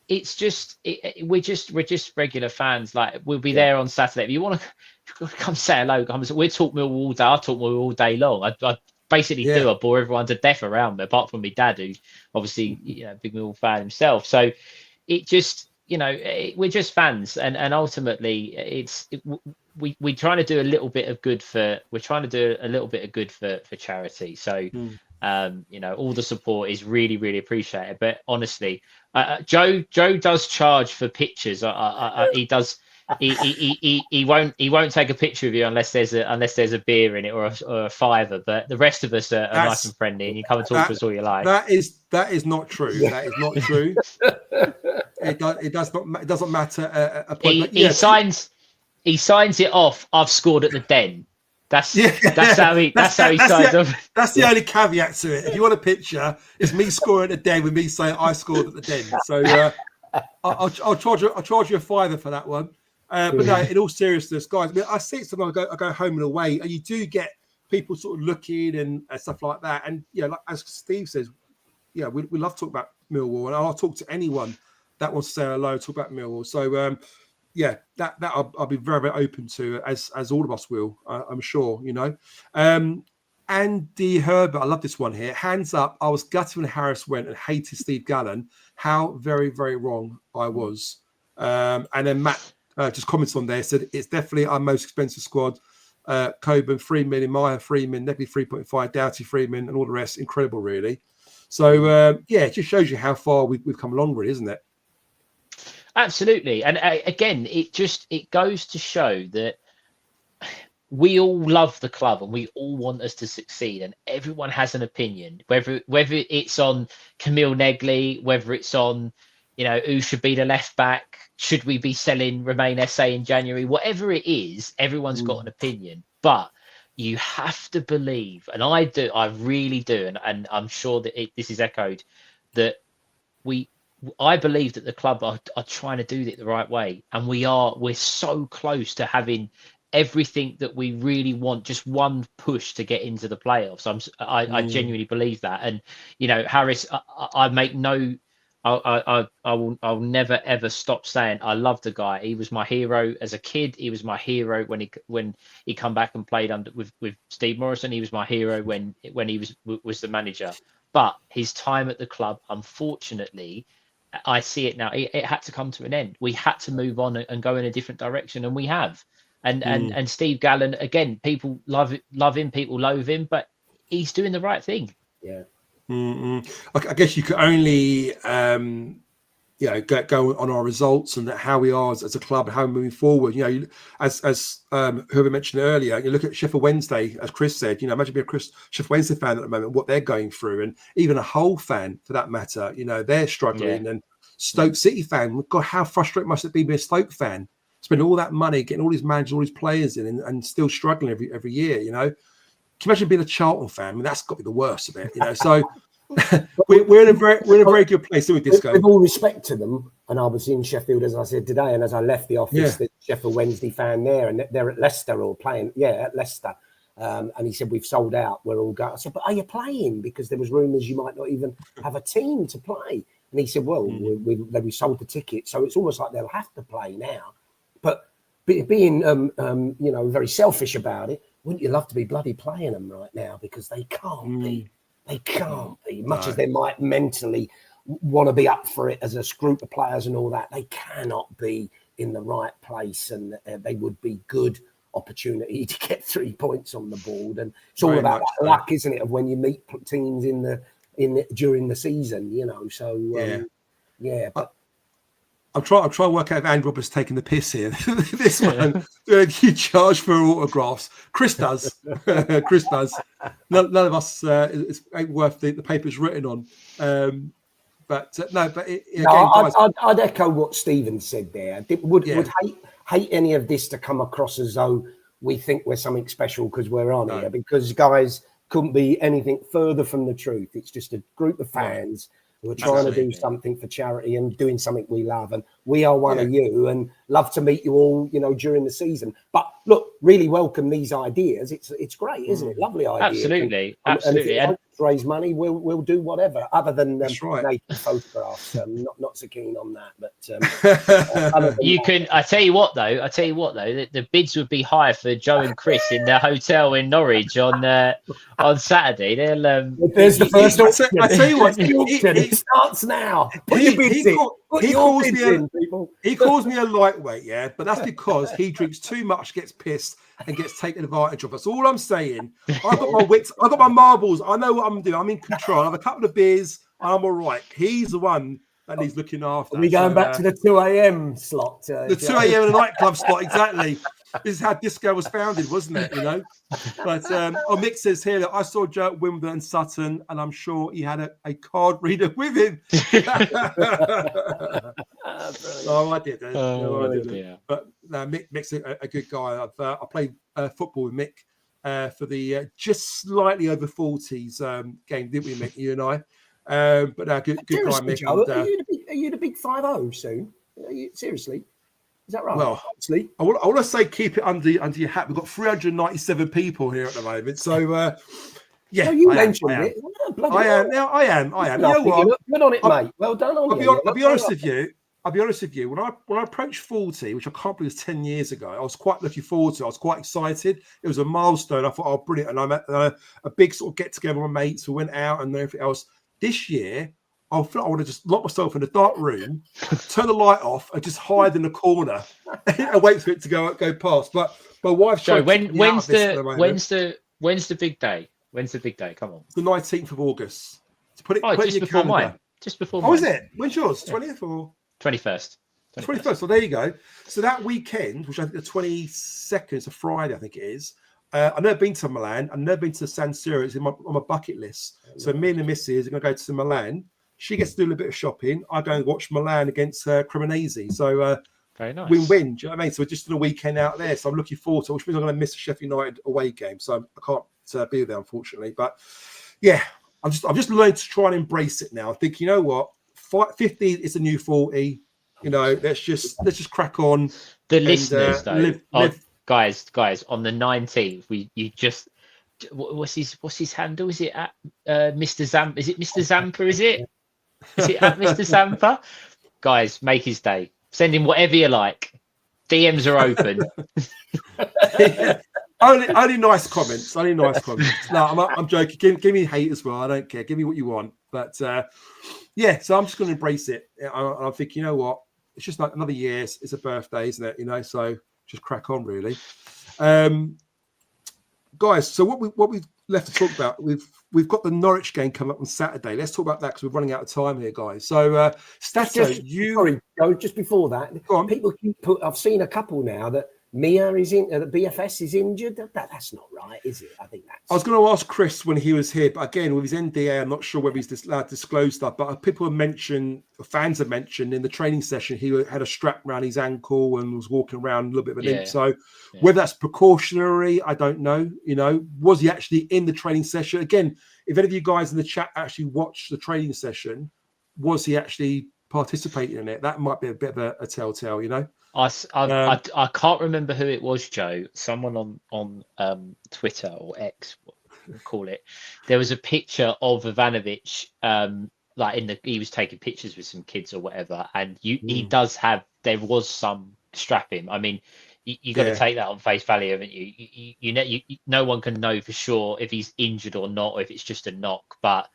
it's just we're just regular fans. Like, we'll be there on Saturday. If you want to come say hello, we'll talk Millwall all day. I'll talk Millwall all day long. I basically do. I bore everyone to death around me, apart from my dad, who's obviously big Millwall fan himself. So it just, we're just fans, and ultimately we're trying to do a little bit of good for charity. So all the support is really, really appreciated. But honestly, Joe does charge for pictures. He does. He won't take a picture of you unless there's a beer in it or a $5. But the rest of us are nice and friendly, and you come and talk to us all you like. That is not true. That is not true. It doesn't matter. He signs it off. I've scored at the Den. That's how he signs off. That's the only caveat to it. If you want a picture, it's me scoring at the Den with me saying I scored at the Den. So I'll charge you a $5 for that one. But no, in all seriousness, guys, I mean, I see it sometimes. I go home and away, and you do get people sort of looking and stuff like that. And like as Steve says, we love to talk about Millwall, and I'll talk to anyone that wants to say hello, talk about Millwall. So that I'll be very, very open to, as all of us will, I'm sure. Andy Herbert, I love this one here. Hands up, I was gutted when Harris went and hated Steve Gallen. How very, very wrong I was. And then Matt just comments on there, said it's definitely our most expensive squad. Coburn, Freeman, Meyer, Freeman, Neppy 3.5, Doughty, Freeman, and all the rest. Incredible, really. So, it just shows you how far we've come along, really, isn't it? Absolutely. And again, it goes to show that we all love the club and we all want us to succeed, and everyone has an opinion, whether it's on Camille Negley, whether it's on, who should be the left back, should we be selling Remain SA in January, whatever it is, everyone's got an opinion. But you have to believe, and I do, I really do, and I'm sure that this is echoed, that I believe that the club are trying to do it the right way, and we're so close to having everything that we really want, just one push to get into the playoffs. I genuinely believe that. And Harris, I'll never ever stop saying I love the guy. He was my hero as a kid. He was my hero when he come back and played with Steve Morrison. He was my hero when he was the manager. But his time at the club, unfortunately, I see it now. It had to come to an end. We had to move on and go in a different direction, and we have. And Steve Gallen, again, people love him, people loathe him, but he's doing the right thing. Yeah. I guess you could only go on our results and how we are as a club and how we're moving forward. As whoever mentioned earlier, you look at Sheffield Wednesday, as Chris said. Imagine being a Sheffield Wednesday fan at the moment, what they're going through, and even a Hull fan for that matter. They're struggling, and Stoke City fan. God, how frustrating must it be being a Stoke fan? Spending all that money, getting all these managers, all these players in, and still struggling every year. Can you imagine being a Charlton fan? I mean, that's got to be the worst of it. So we're in a very good place with this. With all respect to them, and I was in Sheffield, as I said today, and as I left the office, the Sheffield Wednesday fan there, and they're at Leicester or playing. Yeah, at Leicester. And he said, we've sold out. We're all going. I said, but are you playing? Because there was rumours you might not even have a team to play. And he said, well, we sold the ticket, so it's almost like they'll have to play now. But being, very selfish about it, wouldn't you love to be bloody playing them right now? Because they can't be. They can't be. Much as they might mentally want to be up for it as a group of players and all that, they cannot be in the right place, and they would be good opportunity to get 3 points on the board, and it's all about that luck, isn't it, of when you meet teams during the season, you know. So but I'm trying to work out if Andy Roberts taking the piss here. This man doing a huge charge for autographs. Chris does. Chris does. None of us ain't worth the paper it's written on. But I'd echo what Stephen said there. Would hate any of this to come across as though we think we're something special because we're on here, because guys, couldn't be anything further from the truth. It's just a group of fans who are trying to do something for charity and doing something we love, and we are one of you, and love to meet you all, you know, during the season. But look, really welcome these ideas. It's great, isn't it? Lovely idea. Absolutely. And if it helps raise money, we'll do whatever, other than naked photographs. Not so keen on that. But you can. I tell you what though, the bids would be higher for Joe and Chris in the hotel in Norwich on Saturday. They'll. There's the first. I tell you what, it starts now. Put your bids in. He calls me a lightweight, but that's because he drinks too much, gets pissed, and gets taken advantage of. That's all I'm saying. I've got my wits, I've got my marbles. I know what I'm doing. I'm in control. I have a couple of beers. I'm all right. He's the one that needs looking after. We're going back to the 2 a.m. slot. The 2 a.m. in a nightclub slot, exactly. This is how disco was founded, wasn't it? You know. But Mick says here that I saw Joe at Wimbledon and Sutton, and I'm sure he had a card reader with him. I did. But Mick's a good guy. I played football with Mick for the just slightly over 40s game, didn't we, Mick? You and I. But good guy, Mick. Joe, are you the big 5-0 soon? Seriously? Is that right? Well, actually, I want to say keep it under your hat. We've got 397 people here at the moment, so No, you mentioned it. I am. You know what? Good on it, mate. Well done on you. I'll be honest with you. When I approached 40, which I can't believe was 10 years ago, I was quite looking forward to. I was quite excited. It was a milestone. I thought, oh, brilliant! And I'm at a big sort of get together with my mates who went out and everything else. This year, I feel like I want to just lock myself in a dark room, turn the light off, and just hide in the corner and wait for it to go past. But my wife's trying. When's the big day? When's the big day? Come on. It's the 19th of August. To put it just before calendar. Mine. Just before mine. Oh, is it? When's yours? 20th or 21st? 21st. Well, there you go. So that weekend, which I think the 22nd is a Friday, I think it is. I've never been to Milan. I've never been to San Siro. It's on my bucket list. So me and the missus are going to go to Milan. She gets to do a little bit of shopping. I go and watch Milan against Cremonese. So very nice. Win-win. Do you know what I mean? So we're just on a weekend out there. So I'm looking forward to it, which means I'm going to miss a Sheffield United away game. So I can't be there, unfortunately. But yeah, I've just learned to try and embrace it now. I think, you know what? 50 is a new 40. You know, let's just crack on. The listeners, though, guys, on the 19th, you just what's his handle? Is it at Mr. Zampa? Is it Mr. Zampa? Is it at Mr. Zampa? Guys, make his day. Send him whatever you like. DMs are open. Only nice comments. Only nice comments. No, I'm joking. Give me hate as well. I don't care. Give me what you want. But yeah, so I'm just going to embrace it. I think, you know what? It's just like another year. It's a birthday, isn't it? You know, so just crack on, really. Guys, so what we've left to talk about, we've got the Norwich game coming up on Saturday. Let's talk about that because we're running out of time here, guys. So, Stato, sorry, Joe, just before that, people keep I've seen a couple now that Mia is in, the BFS is injured. That's not right, is it? I think that's. I was going to ask Chris when he was here, but again, with his NDA, I'm not sure whether he's allowed to disclose stuff. But people have mentioned, fans have mentioned in the training session, he had a strap around his ankle and was walking around a little bit of a limp. So whether that's precautionary, I don't know. You know, was he actually in the training session? Again, if any of you guys in the chat actually watched the training session, was he actually participating in it? That might be a bit of a telltale, you know. I can't remember who it was, Joe. Someone on Twitter or X, what we'll call it. There was a picture of Ivanovic, like he was taking pictures with some kids or whatever, and he does have. There was some strapping. I mean, you got to take that on face value, haven't you? No one can know for sure if he's injured or not, or if it's just a knock. But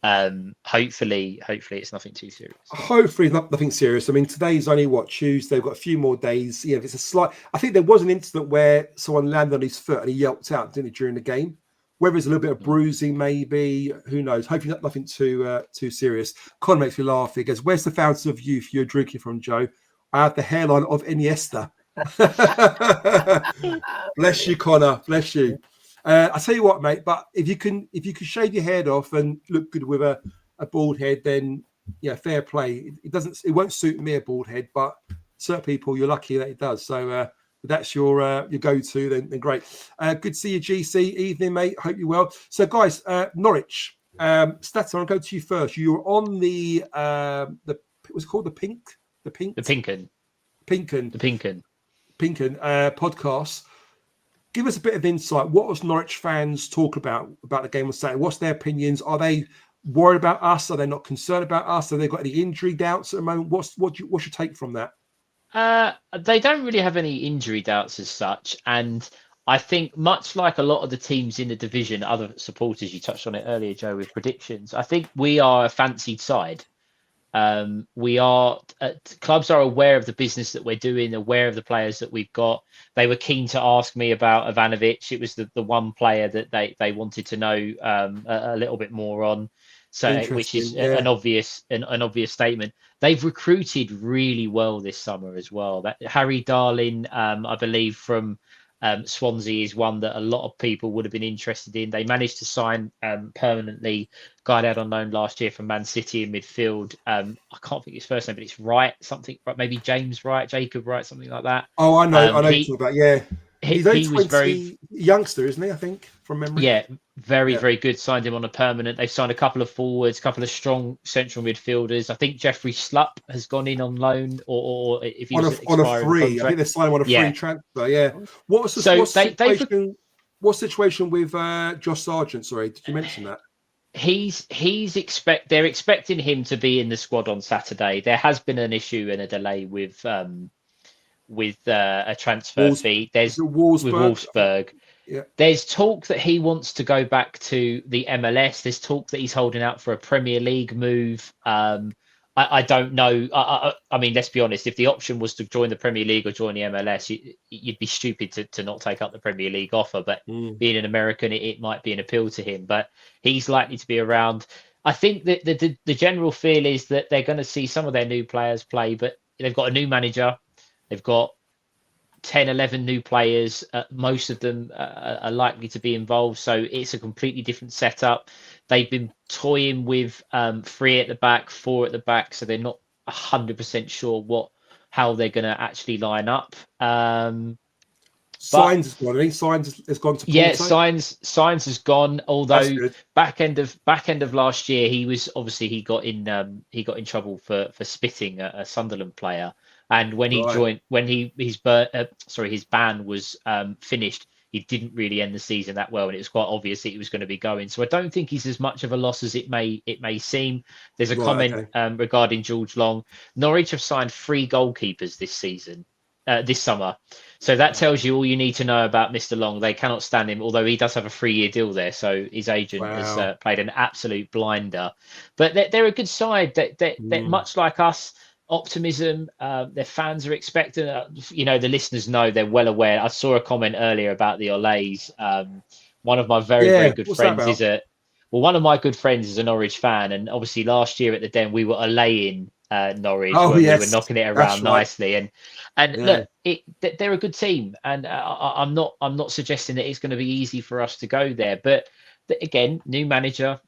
Hopefully it's nothing too serious. Hopefully nothing serious. I mean, today's only Tuesday. They've got a few more days. If it's a slight, I think there was an incident where someone landed on his foot and he yelped out, didn't he, during the game? Whether it's a little bit of bruising, maybe, who knows? Hopefully nothing too serious. Con makes me laugh. He goes, "Where's the fountain of youth you're drinking from, Joe? I have the hairline of Iniesta." Bless you, Connor. Bless you. I tell you what, mate. But if you can shave your head off and look good with a bald head, then fair play. It won't suit me, a bald head, but certain people, you're lucky that it does. So that's your go-to. Then great. Good to see you, GC. Evening, mate. Hope you're well. So, guys, Norwich. Stats, I'll go to you first. You were on the what's it called, the Pinken podcast. Give us a bit of insight. What was Norwich fans talk about the game on Saturday? What's their opinions? Are they worried about us? Are they not concerned about us? Have they got any injury doubts at the moment? What's your take from that? They don't really have any injury doubts as such, and I think much like a lot of the teams in the division, other supporters, you touched on it earlier, Joe, with predictions. I think we are a fancied side. Clubs are aware of the business that we're doing, aware of the players that we've got. They were keen to ask me about Ivanovic. It was the one player that they wanted to know a little bit more on. So, which is an obvious statement. They've recruited really well this summer as well. That Harry Darling, I believe from Swansea, is one that a lot of people would have been interested in. They managed to sign permanently guy out on loan last year from Man City in midfield. I can't think his first name, but it's Wright, something, maybe James Wright, Jacob Wright, something like that. Oh, I know. I know you're talking about. Yeah, he was very youngster, isn't he? I think from memory. Yeah, very good. Signed him on a permanent. They've signed a couple of forwards, a couple of strong central midfielders. I think Jeffrey Slupp has gone in on loan, or if he on a free. Contract. I think they're signing on a free transfer. Yeah. What's the situation with Josh Sargent? Sorry, did you mention that? They're expecting him to be in the squad on Saturday. There has been an issue and a delay with a transfer fee. There's with Wolfsburg. Yeah. There's talk that he wants to go back to the MLS. There's talk that he's holding out for a Premier League move. I don't know. I mean, let's be honest. If the option was to join the Premier League or join the MLS, you'd be stupid to not take up the Premier League offer. But being an American, it might be an appeal to him. But he's likely to be around. I think that the general feel is that they're going to see some of their new players play, but they've got a new manager. They've got 10, 11 new players. Most of them are likely to be involved. So it's a completely different setup. They've been toying with 3 at the back, 4 at the back. So they're not 100% sure how they're going to actually line up. Signs has gone. I think Signs has gone to Porto. Yeah, Signs has gone. Although back end of last year, he got in trouble for spitting a Sunderland player. And when he joined, when his ban was finished, he didn't really end the season that well, and it was quite obvious that he was going to be going. So I don't think he's as much of a loss as it may seem. There's a comment regarding George Long. Norwich have signed 3 goalkeepers this summer. So that tells you all you need to know about Mr. Long. They cannot stand him, although he does have a 3-year deal there. So his agent has played an absolute blinder. But they're a good side. They're much like us. Optimism. Their fans are expecting. The listeners know, they're well aware. I saw a comment earlier about the Olays. One of my very good friends one of my good friends is a Norwich fan, and obviously last year at the Den we were Olaying Norwich when we were knocking it around nicely. And look, they're a good team, and I'm not suggesting that it's going to be easy for us to go there. But again, new manager.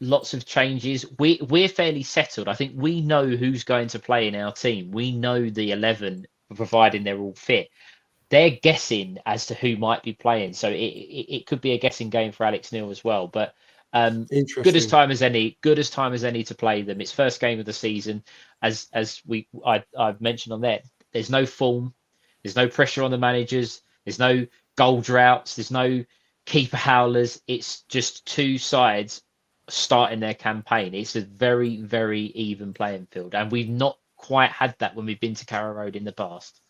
Lots of changes. We're fairly settled. I think we know who's going to play in our team. We know the 11, providing they're all fit. They're guessing as to who might be playing, so it could be a guessing game for Alex Neil as well. But good as time as any to play them. It's first game of the season, as I've mentioned on there. There's no form. There's no pressure on the managers. There's no goal droughts. There's no keeper howlers. It's just 2 sides starting their campaign. It's a very, very even playing field, and we've not quite had that when we've been to Carrow Road in the past.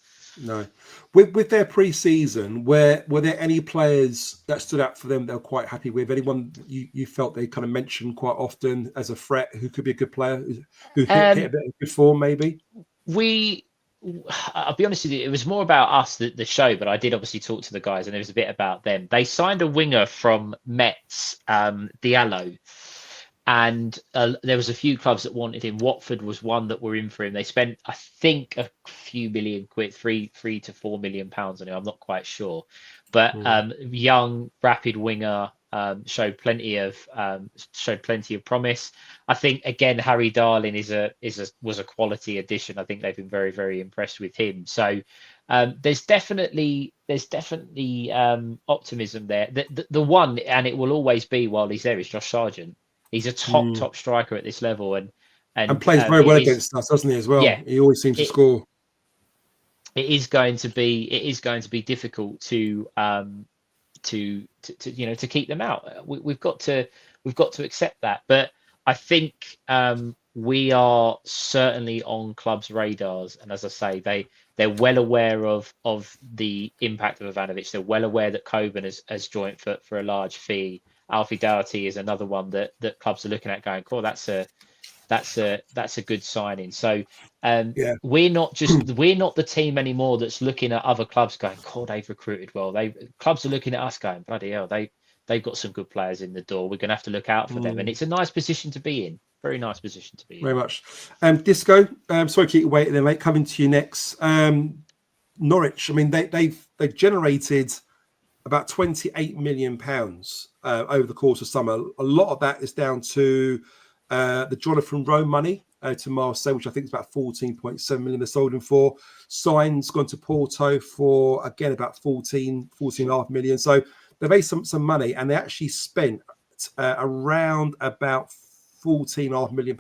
No. With their pre-season, were there any players that stood out for them they were quite happy with? Anyone you felt they kind of mentioned quite often as a threat who could be a good player, who hit a bit of good form maybe? I'll be honest with you, it was more about us, the show, but I did obviously talk to the guys and there was a bit about them. They signed a winger from Metz, Diallo. And there was a few clubs that wanted him. Watford was one that were in for him. They spent, I think, a few million quid, £3 to £4 million on him. I'm not quite sure, but young, rapid winger, showed plenty of promise. I think again, Harry Darling was a quality addition. I think they've been very, very impressed with him. So there's definitely optimism there. The one, and it will always be while he's there, is Josh Sargent. He's a top striker at this level, and plays very well against us, doesn't he? As well, yeah, he always seems to score. It is going to be difficult to keep them out. We've got to accept that, but I think we are certainly on clubs' radars, and as I say, they're well aware of the impact of Ivanovic. They're well aware that Coburn has joined for a large fee. Alfie Doherty is another one that clubs are looking at going, cool, that's a good signing. So we're not the team anymore that's looking at other clubs going, cool, they've recruited well. Clubs are looking at us going, bloody hell, they've got some good players in the door. We're going to have to look out for them, and it's a nice position to be in. Very nice position to be in. Very much. Disco. Sorry to keep you waiting. Then, mate, coming to you next. Norwich. I mean, they've generated about £28 million over the course of summer. A lot of that is down to the Jonathan Rowe money to Marseille, which I think is about 14.7 million they sold him for. Signs gone to Porto for, again, about 14.5 million. So they made some money, and they actually spent around about £14.5 million,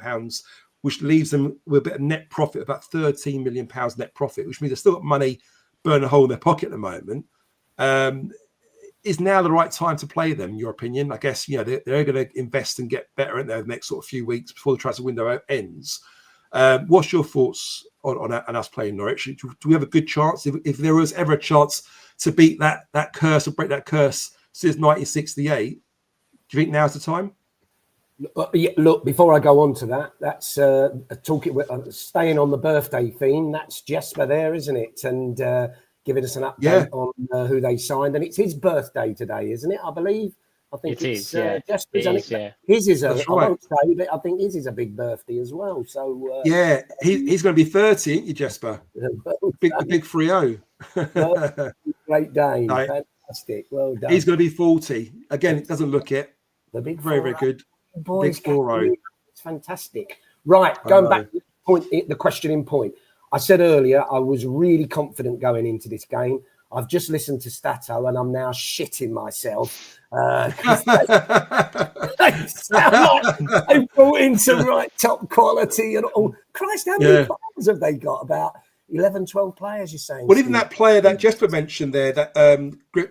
which leaves them with a bit of net profit, about £13 million net profit, which means they've still got money burning a hole in their pocket at the moment. Is now the right time to play them, in your opinion? I guess, they're going to invest and get better in the next sort of few weeks before the transfer window ends. What's your thoughts on us playing Norwich? Do we have a good chance, if there was ever a chance to beat that curse or break that curse since 1968? Do you think now's the time? Look, before I go on to that, that's staying on the birthday theme. That's Jesper there, isn't it? And giving us an update on who they signed, and it's his birthday today, isn't it? I believe. I think it is. Yeah, Jesper's. His is I won't say, but I think his is a big birthday as well. So he's going to be 30, ain't you, Jesper? big 3-0. Great day, fantastic. Well done. He's going to be 40 again. It doesn't look it. The big very good. Boys, 4-0. It's fantastic. Right, going back to the questioning point. I said earlier I was really confident going into this game. I've just listened to Stato and I'm now shitting myself. They sound like they brought in some right top quality and all. Christ, how many players have they got? About 11, 12 players, you're saying? Well, even that player that Jesper mentioned there, that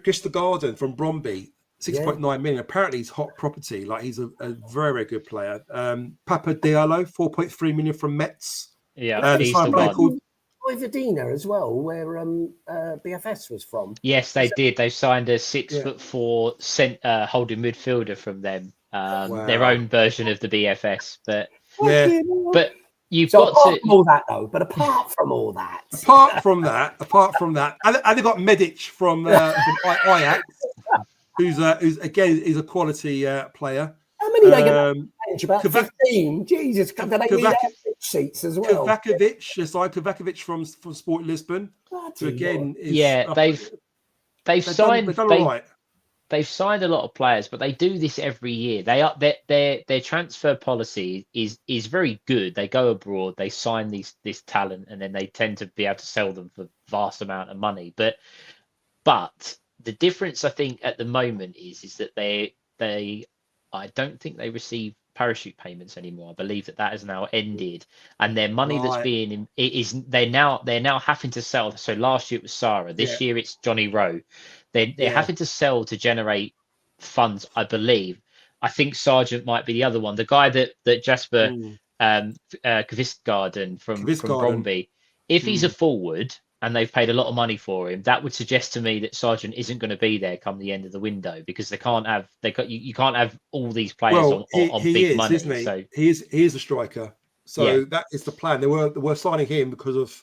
Christopher Garden from Bromby, 6.9 million. Apparently he's hot property. Like, he's a very, very good player. Papa Diallo, 4.3 million from Metz. Yeah, he's the one. Called Vojvodina as well, where BFS was from. Yes, they did. They signed a 6'4" holding midfielder from them. Their own version of the BFS. But you've got to all that though. But apart from all that, apart from that, and they got Medic from Ajax, who's again is a quality player. How many they get? About 15. Jesus, can they need seats as well? Kovacevic from Sport Lisbon. So again, they've signed a lot of players, but they do this every year. Their transfer policy is very good. They go abroad, they sign this talent, and then they tend to be able to sell them for vast amount of money. But the difference, I think, at the moment is that I don't think they receive parachute payments anymore. I believe that has now ended, and their money that's being they're now having to sell. So last year it was Sarah. This year it's Johnny Rowe. They're having to sell to generate funds. I believe. I think Sargent might be the other one. The guy that Jasper Kvistgarden from Bromby. If he's a forward, and they've paid a lot of money for him, that would suggest to me that Sargent isn't going to be there come the end of the window, because you can't have all these players on big money. Isn't he? So he is a striker. So that is the plan. They were signing him because of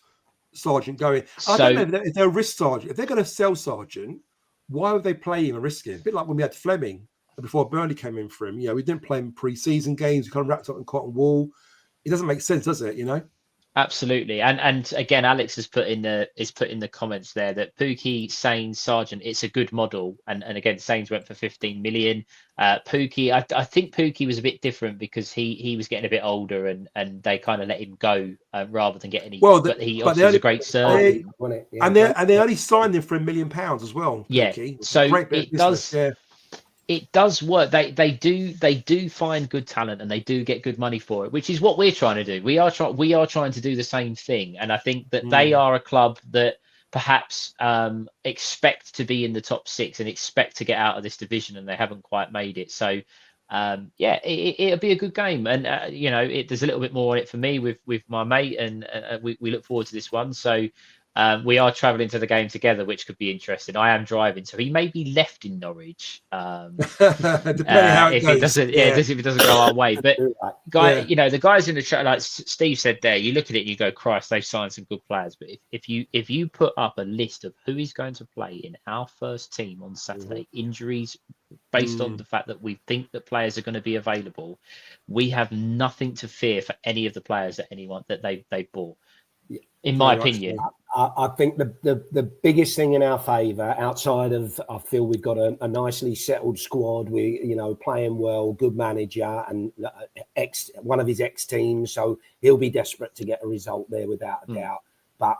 Sargent going. I don't know if they'll risk Sargent. If they're going to sell Sargent, why would they play him and risk him? A bit like when we had Fleming before Burnley came in for him. We didn't play him pre-season games. We kind of wrapped up in cotton wool. It doesn't make sense, does it? Absolutely, and again, Alex has put in the comments there that Pookie, Sains, Sargent, it's a good model, and again, Sains went for 15 million. Pookie, I think Pookie was a bit different because he was getting a bit older, and they kind of let him go rather than get any. But he obviously was a great servant, and they only signed him for £1 million as well. Pookie. So it does. Yeah. It does work. They do find good talent, and they do get good money for it, which is what we're trying to do. We are trying to do the same thing, and I think that they are a club that perhaps expect to be in the top 6 and expect to get out of this division, and they haven't quite made it. So it'll be a good game, and there's a little bit more on it for me with my mate, and we look forward to this one. So. We are travelling to the game together, which could be interesting. I am driving, so he may be left in Norwich. Depending how it goes. If it doesn't go our way. But the guys in the chat, like Steve said there, you look at it and you go, Christ, they've signed some good players. But if you put up a list of who is going to play in our first team on Saturday, injuries based on the fact that we think that players are going to be available, we have nothing to fear for any of the players that they bought. In my opinion, I think the biggest thing in our favour, outside of, I feel we've got a nicely settled squad. We, playing well, good manager, and one of his ex teams, so he'll be desperate to get a result there without a doubt. But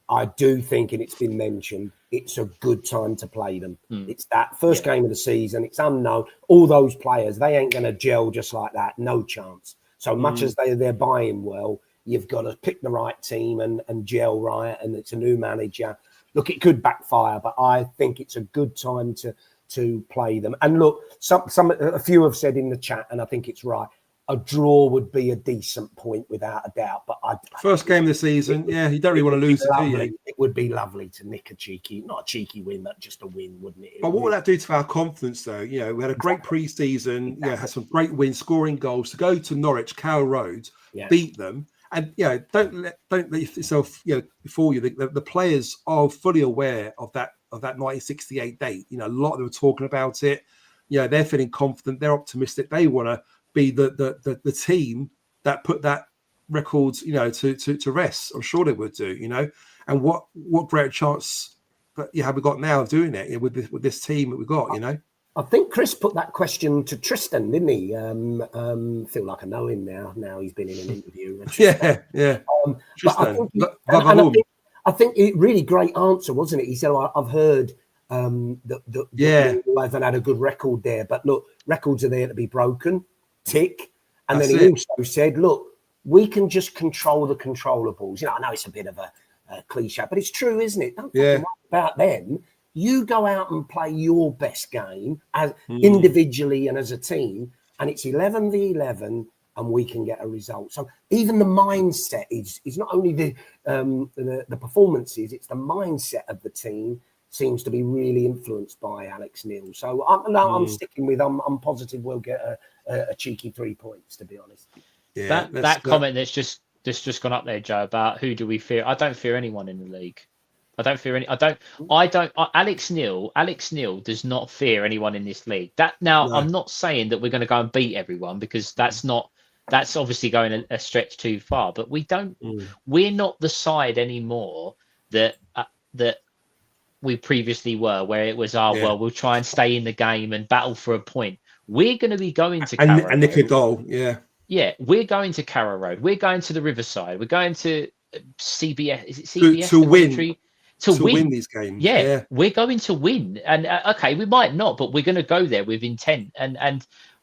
I do think, and it's been mentioned, it's a good time to play them. It's that first game of the season. It's unknown. All those players, they ain't going to gel just like that. No chance. So much as they're buying well. You've got to pick the right team and gel right, and it's a new manager. Look, it could backfire, but I think it's a good time to play them. And look, a few have said in the chat, and I think it's right, a draw would be a decent point without a doubt. But first game of the season, you don't really want to lose it, do you? It would be lovely to nick not a cheeky win, but just a win, wouldn't it? But what would that do to our confidence, though? We had a great pre-season, had some great wins, scoring goals. To go to Norwich, Carrow Road, beat them. And don't let yourself before you. The players are fully aware of that 1968 date. A lot of them are talking about it. They're feeling confident. They're optimistic. They want to be the team that put that record to rest. I'm sure they would do. And what great chance have we got now of doing it with this team that we've got. I think Chris put that question to Tristan, didn't he? Feel like I know him now. Now he's been in an interview. Tristan. I think it really great answer, wasn't it? He said, I've heard that haven't had a good record there. But look, records are there to be broken. Tick. And then he also said, look, we can just control the controllables. I know it's a bit of a cliche, but it's true, isn't it? Don't worry about them. You go out and play your best game as individually and as a team, and it's 11v11, and we can get a result. So even the mindset is not only the performances; it's the mindset of the team seems to be really influenced by Alex Neil. So I'm sticking with. I'm positive we'll get a cheeky 3 points. To be honest, that comment that's just gone up there, Joe, about who do we fear? I don't fear anyone in the league. I don't fear any. Alex Neil does not fear anyone in this league. I'm not saying that we're going to go and beat everyone, because that's obviously going a stretch too far. But we're not the side anymore that we previously were, where it was we'll try and stay in the game and battle for a point. We're going to be going to Carrow and nick a goal. Yeah, we're going to Carrow Road. We're going to the Riverside. We're going to CBS. Is it CBS to win? To win these games. Yeah, we're going to win. And okay, we might not, but we're going to go there with intent. And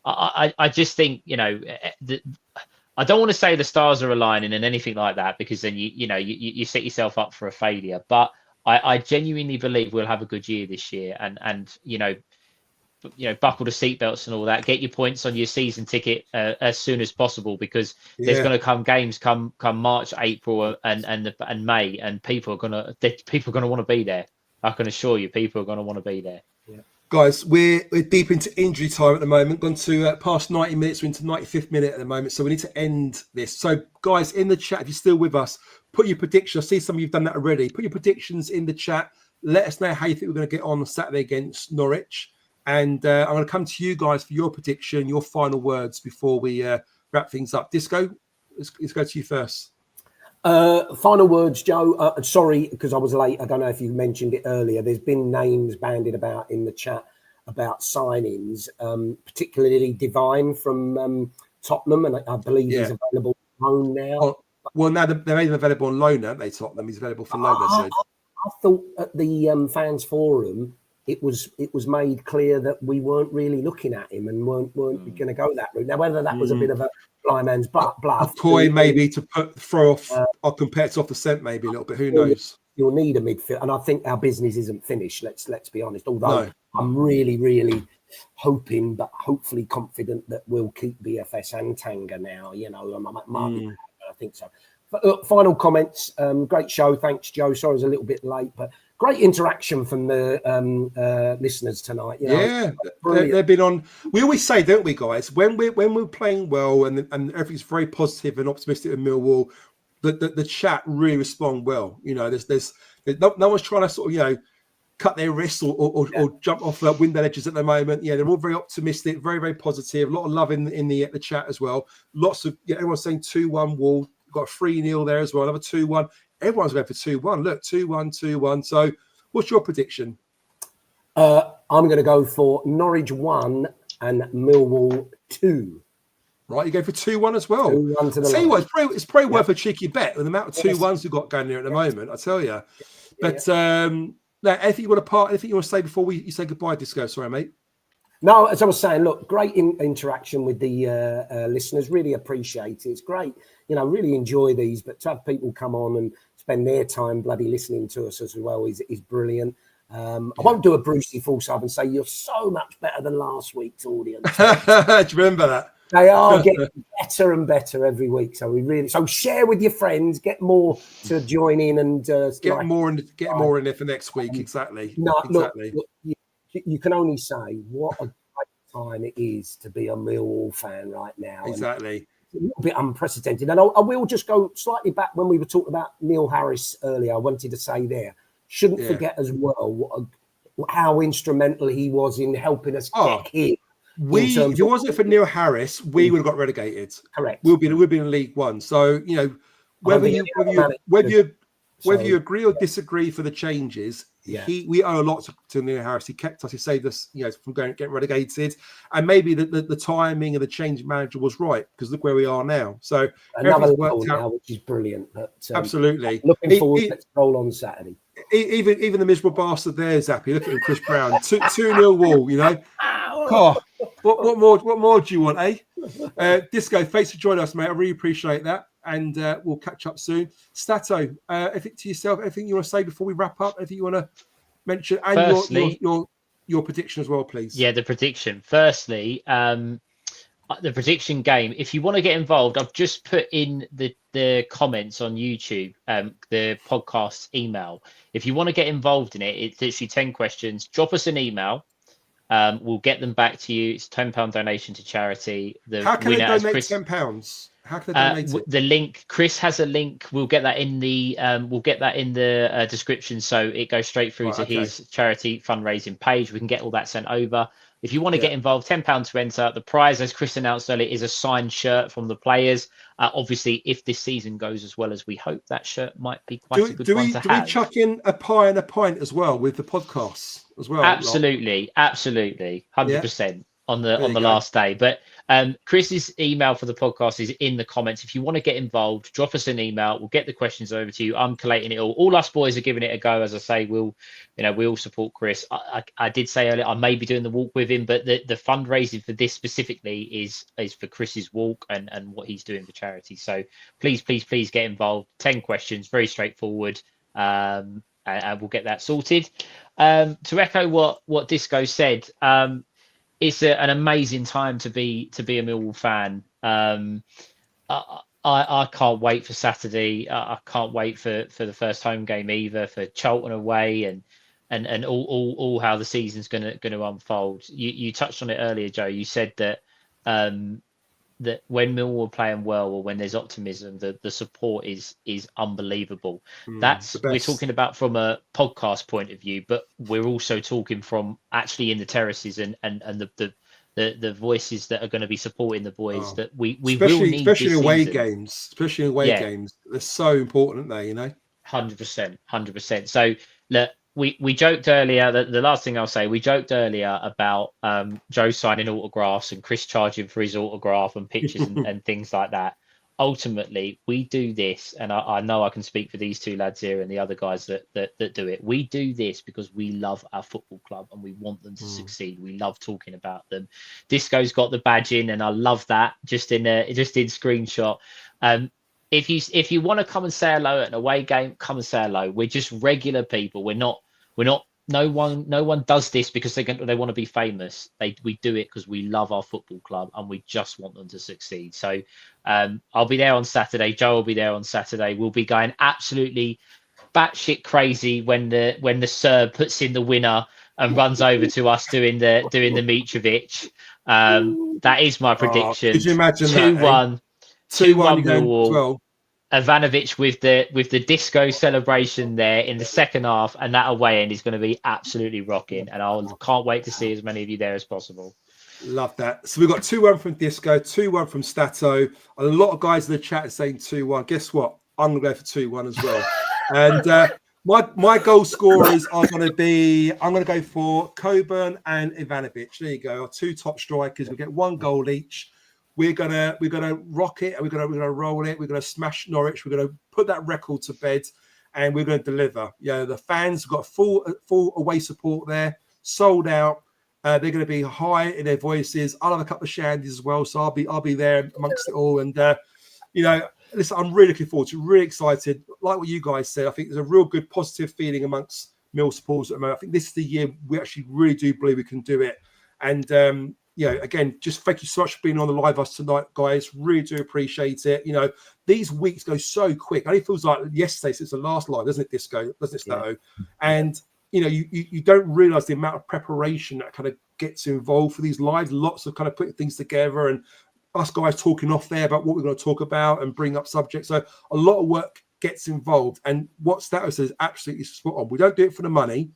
I just think, I don't want to say the stars are aligning and anything like that, because then you set yourself up for a failure. But I genuinely believe we'll have a good year this year. And buckle the seatbelts and all that. Get your points on your season ticket as soon as possible, because there's going to come games come March, April, and May, and people are going to want to be there. I can assure you, people are going to want to be there. Yeah. Guys, we're deep into injury time at the moment. Gone to past 90 minutes. We're into 95th minute at the moment, so we need to end this. So, guys, in the chat, if you're still with us, put your predictions. I see some of you've done that already. Put your predictions in the chat. Let us know how you think we're going to get on Saturday against Norwich. And I'm going to come to you guys for your prediction, your final words before we wrap things up. Disco, let's go to you first. Final words, Joe. Sorry, because I was late. I don't know if you mentioned it earlier. There's been names bandied about in the chat about signings, particularly Divine from Tottenham, and I believe he's available on loan now. Oh, well, now they're even available on loan, aren't they, Tottenham? He's available for loan. I thought at the fans forum it was made clear that we weren't really looking at him and weren't going to go that route. Now, whether that was a bit of a blind man's bluff, a toy maybe to throw off our competitors off the scent, maybe a little bit. Who knows? You'll need a midfield, and I think our business isn't finished. Let's be honest. Although I'm really hoping, but hopefully confident that we'll keep BFS and Tanga now. I think so. But look, final comments. Great show. Thanks, Joe. Sorry I was a little bit late, but great interaction from the listeners tonight. They've been on. We always say, don't we, guys, when we're playing well and everything's very positive and optimistic in Millwall, the chat really respond well. There's no one's trying to sort of cut their wrists or jump off window ledges at the moment. They're all very optimistic, very very positive. A lot of love in the chat as well. Lots of everyone's saying 2-1 Wall. Got a 3-0 there as well. Another 2-1. Everyone's going for 2-1. Look, 2-1, 2-1. So, what's your prediction? I'm going to go for Norwich 1 and Millwall 2. Right, you go for 2-1 as well. 2-1 to the Tell you what, it's probably worth a cheeky bet with the amount of 2-1s we've got going there at the moment. I tell you. But anything you want to say before you say goodbye, Disco? Sorry, mate. No, as I was saying, look, great interaction with the listeners. Really appreciate it. It's great. Really enjoy these, but to have people come on and spend their time bloody listening to us as well is brilliant. I won't do a Brucey full sub and say you're so much better than last week's audience. Do you remember that? They are getting better and better every week. So share with your friends, get more to join in and get more in there for next week. Exactly. No, exactly. Look, you can only say what a great time it is to be a Millwall fan right now. Exactly. A little bit unprecedented. And I will just go slightly back when we were talking about Neil Harris earlier. I wanted to say there, shouldn't forget as well how instrumental he was in helping us get here. If it wasn't for Neil Harris, we would have got relegated. Correct. We'd be in League One. So, whether you agree or disagree for the changes, we owe a lot to Neil Harris. He kept us, he saved us, from getting relegated. And maybe the timing of the change of manager was right, because look where we are now. So another level now, which is brilliant. But absolutely. Looking forward to roll on Saturday. Even the miserable bastard there is happy. Look at him, Chris Brown. 2-0 Wall, Oh, what more do you want, eh? Disco, thanks for joining us, mate. I really appreciate that. And we'll catch up soon. Stato, anything to yourself, anything you want to say before we wrap up? Anything you want to mention? And firstly, your prediction as well, please. Yeah, the prediction. Firstly, the prediction game. If you want to get involved, I've just put in the comments on YouTube, the podcast email. If you want to get involved in it, it's literally 10 questions. Drop us an email. We'll get them back to you. It's a £10 donation to charity. How can they donate £10? How can they donate it? The link, Chris has a link. We'll get that in the description, so it goes straight through to his charity fundraising page. We can get all that sent over. If you want to get involved, £10 to enter. The prize, as Chris announced earlier, is a signed shirt from the players. Obviously, if this season goes as well as we hope, that shirt might be quite a good one to have. Do we chuck in a pie and a pint as well with the podcasts as well? Absolutely, 100% on the last day. But Chris's email for the podcast is in the comments. If you want to get involved, drop us an email. We'll get the questions over to you. I'm collating it all. All us boys are giving it a go. As I say, we all support Chris. I did say earlier I may be doing the walk with him, but the fundraising for this specifically is for Chris's walk and what he's doing for charity. So please get involved. 10 questions, very straightforward. And we'll get that sorted. To echo what Disco said, an amazing time to be a Millwall fan. I can't wait for Saturday. I can't wait for the first home game either, for Charlton away and all how the season's going to unfold. You touched on it earlier, Joe. You said that that when Millwall are playing well or when there's optimism, the support is unbelievable. We're talking about from a podcast point of view, but we're also talking from actually in the terraces and the voices that are going to be supporting the boys that we will need, especially this away season. games, games. They're so important, aren't they? 100%. So look, we joked earlier that the last thing I'll say, we joked earlier about Joe signing autographs and Chris charging for his autograph and pictures and things like that. Ultimately, we do this, and I know I can speak for these two lads here and the other guys that do it. We do this because we love our football club and we want them to succeed. We love talking about them. Disco's got the badge in, and I love that. Just in screenshot. If you want to come and say hello at an away game, come and say hello. We're just regular people. We're not. No one does this because they want to be famous. We do it because we love our football club and we just want them to succeed. So I'll be there on Saturday. Joe will be there on Saturday. We'll be going absolutely batshit crazy when the Serb puts in the winner and runs over to us doing the Mitrovic. That is my prediction. Could you imagine 2-1, 2-1 Millwall. Well. Ivanovic with the disco celebration there in the second half, and that away end is going to be absolutely rocking. And I can't wait to see as many of you there as possible. Love that. So we've got 2-1 from Disco, 2-1 from Stato. A lot of guys in the chat are saying 2-1. Guess what? I'm going to go for 2-1 as well. And my goal scorers are going to be, I'm going to go for Coburn and Ivanovic. There you go. Our two top strikers. We get 1 goal each. We're gonna rock it, and we're gonna roll it. We're gonna smash Norwich. We're gonna put that record to bed, and we're gonna deliver. The fans have got full away support there, sold out. They're gonna be high in their voices. I'll have a couple of shandies as well, so I'll be there amongst it all. And listen, I'm really looking forward to it, really excited. Like what you guys said, I think there's a real good positive feeling amongst Mill supporters at the moment. I think this is the year we actually really do believe we can do it. And again, just thank you so much for being on the live us tonight, guys. Really do appreciate it. These weeks go so quick. It only feels like yesterday since the last live, doesn't it, Disco? Doesn't it, Stato? Yeah. And you don't realise the amount of preparation that kind of gets involved for these lives. Lots of kind of putting things together, and us guys talking off there about what we're going to talk about and bring up subjects. So a lot of work gets involved. And what Stato says is absolutely spot on. We don't do it for the money.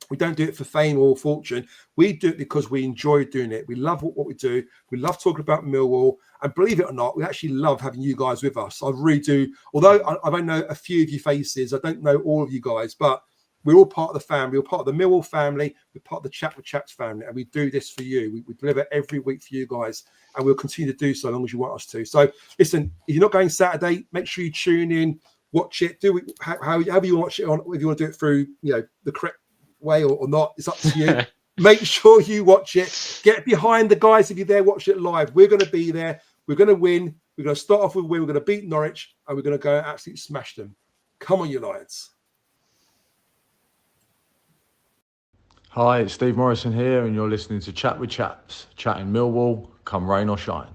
We don't do it for fame or fortune. We do it because we enjoy doing it. We love what we do. We love talking about Millwall. And believe it or not, we actually love having you guys with us. I really do. Although I don't know a few of your faces, I don't know all of you guys, but we're all part of the family. We're part of the Millwall family. We're part of the Chat with Chaps family. And we do this for you. We deliver every week for you guys. And we'll continue to do so as long as you want us to. So listen, if you're not going Saturday, make sure you tune in, watch it. Do it however you watch it on. If you want to do it through, the correct way or not, it's up to you. Make sure you watch it. Get behind the guys if you're there, watch it live. We're going to be there. We're going to win. We're going to start off with a win. We're going to beat Norwich, and we're going to go and absolutely smash them. Come on, you Lions. Hi, it's Steve Morrison here, and you're listening to Chat with Chaps, chatting Millwall, come rain or shine.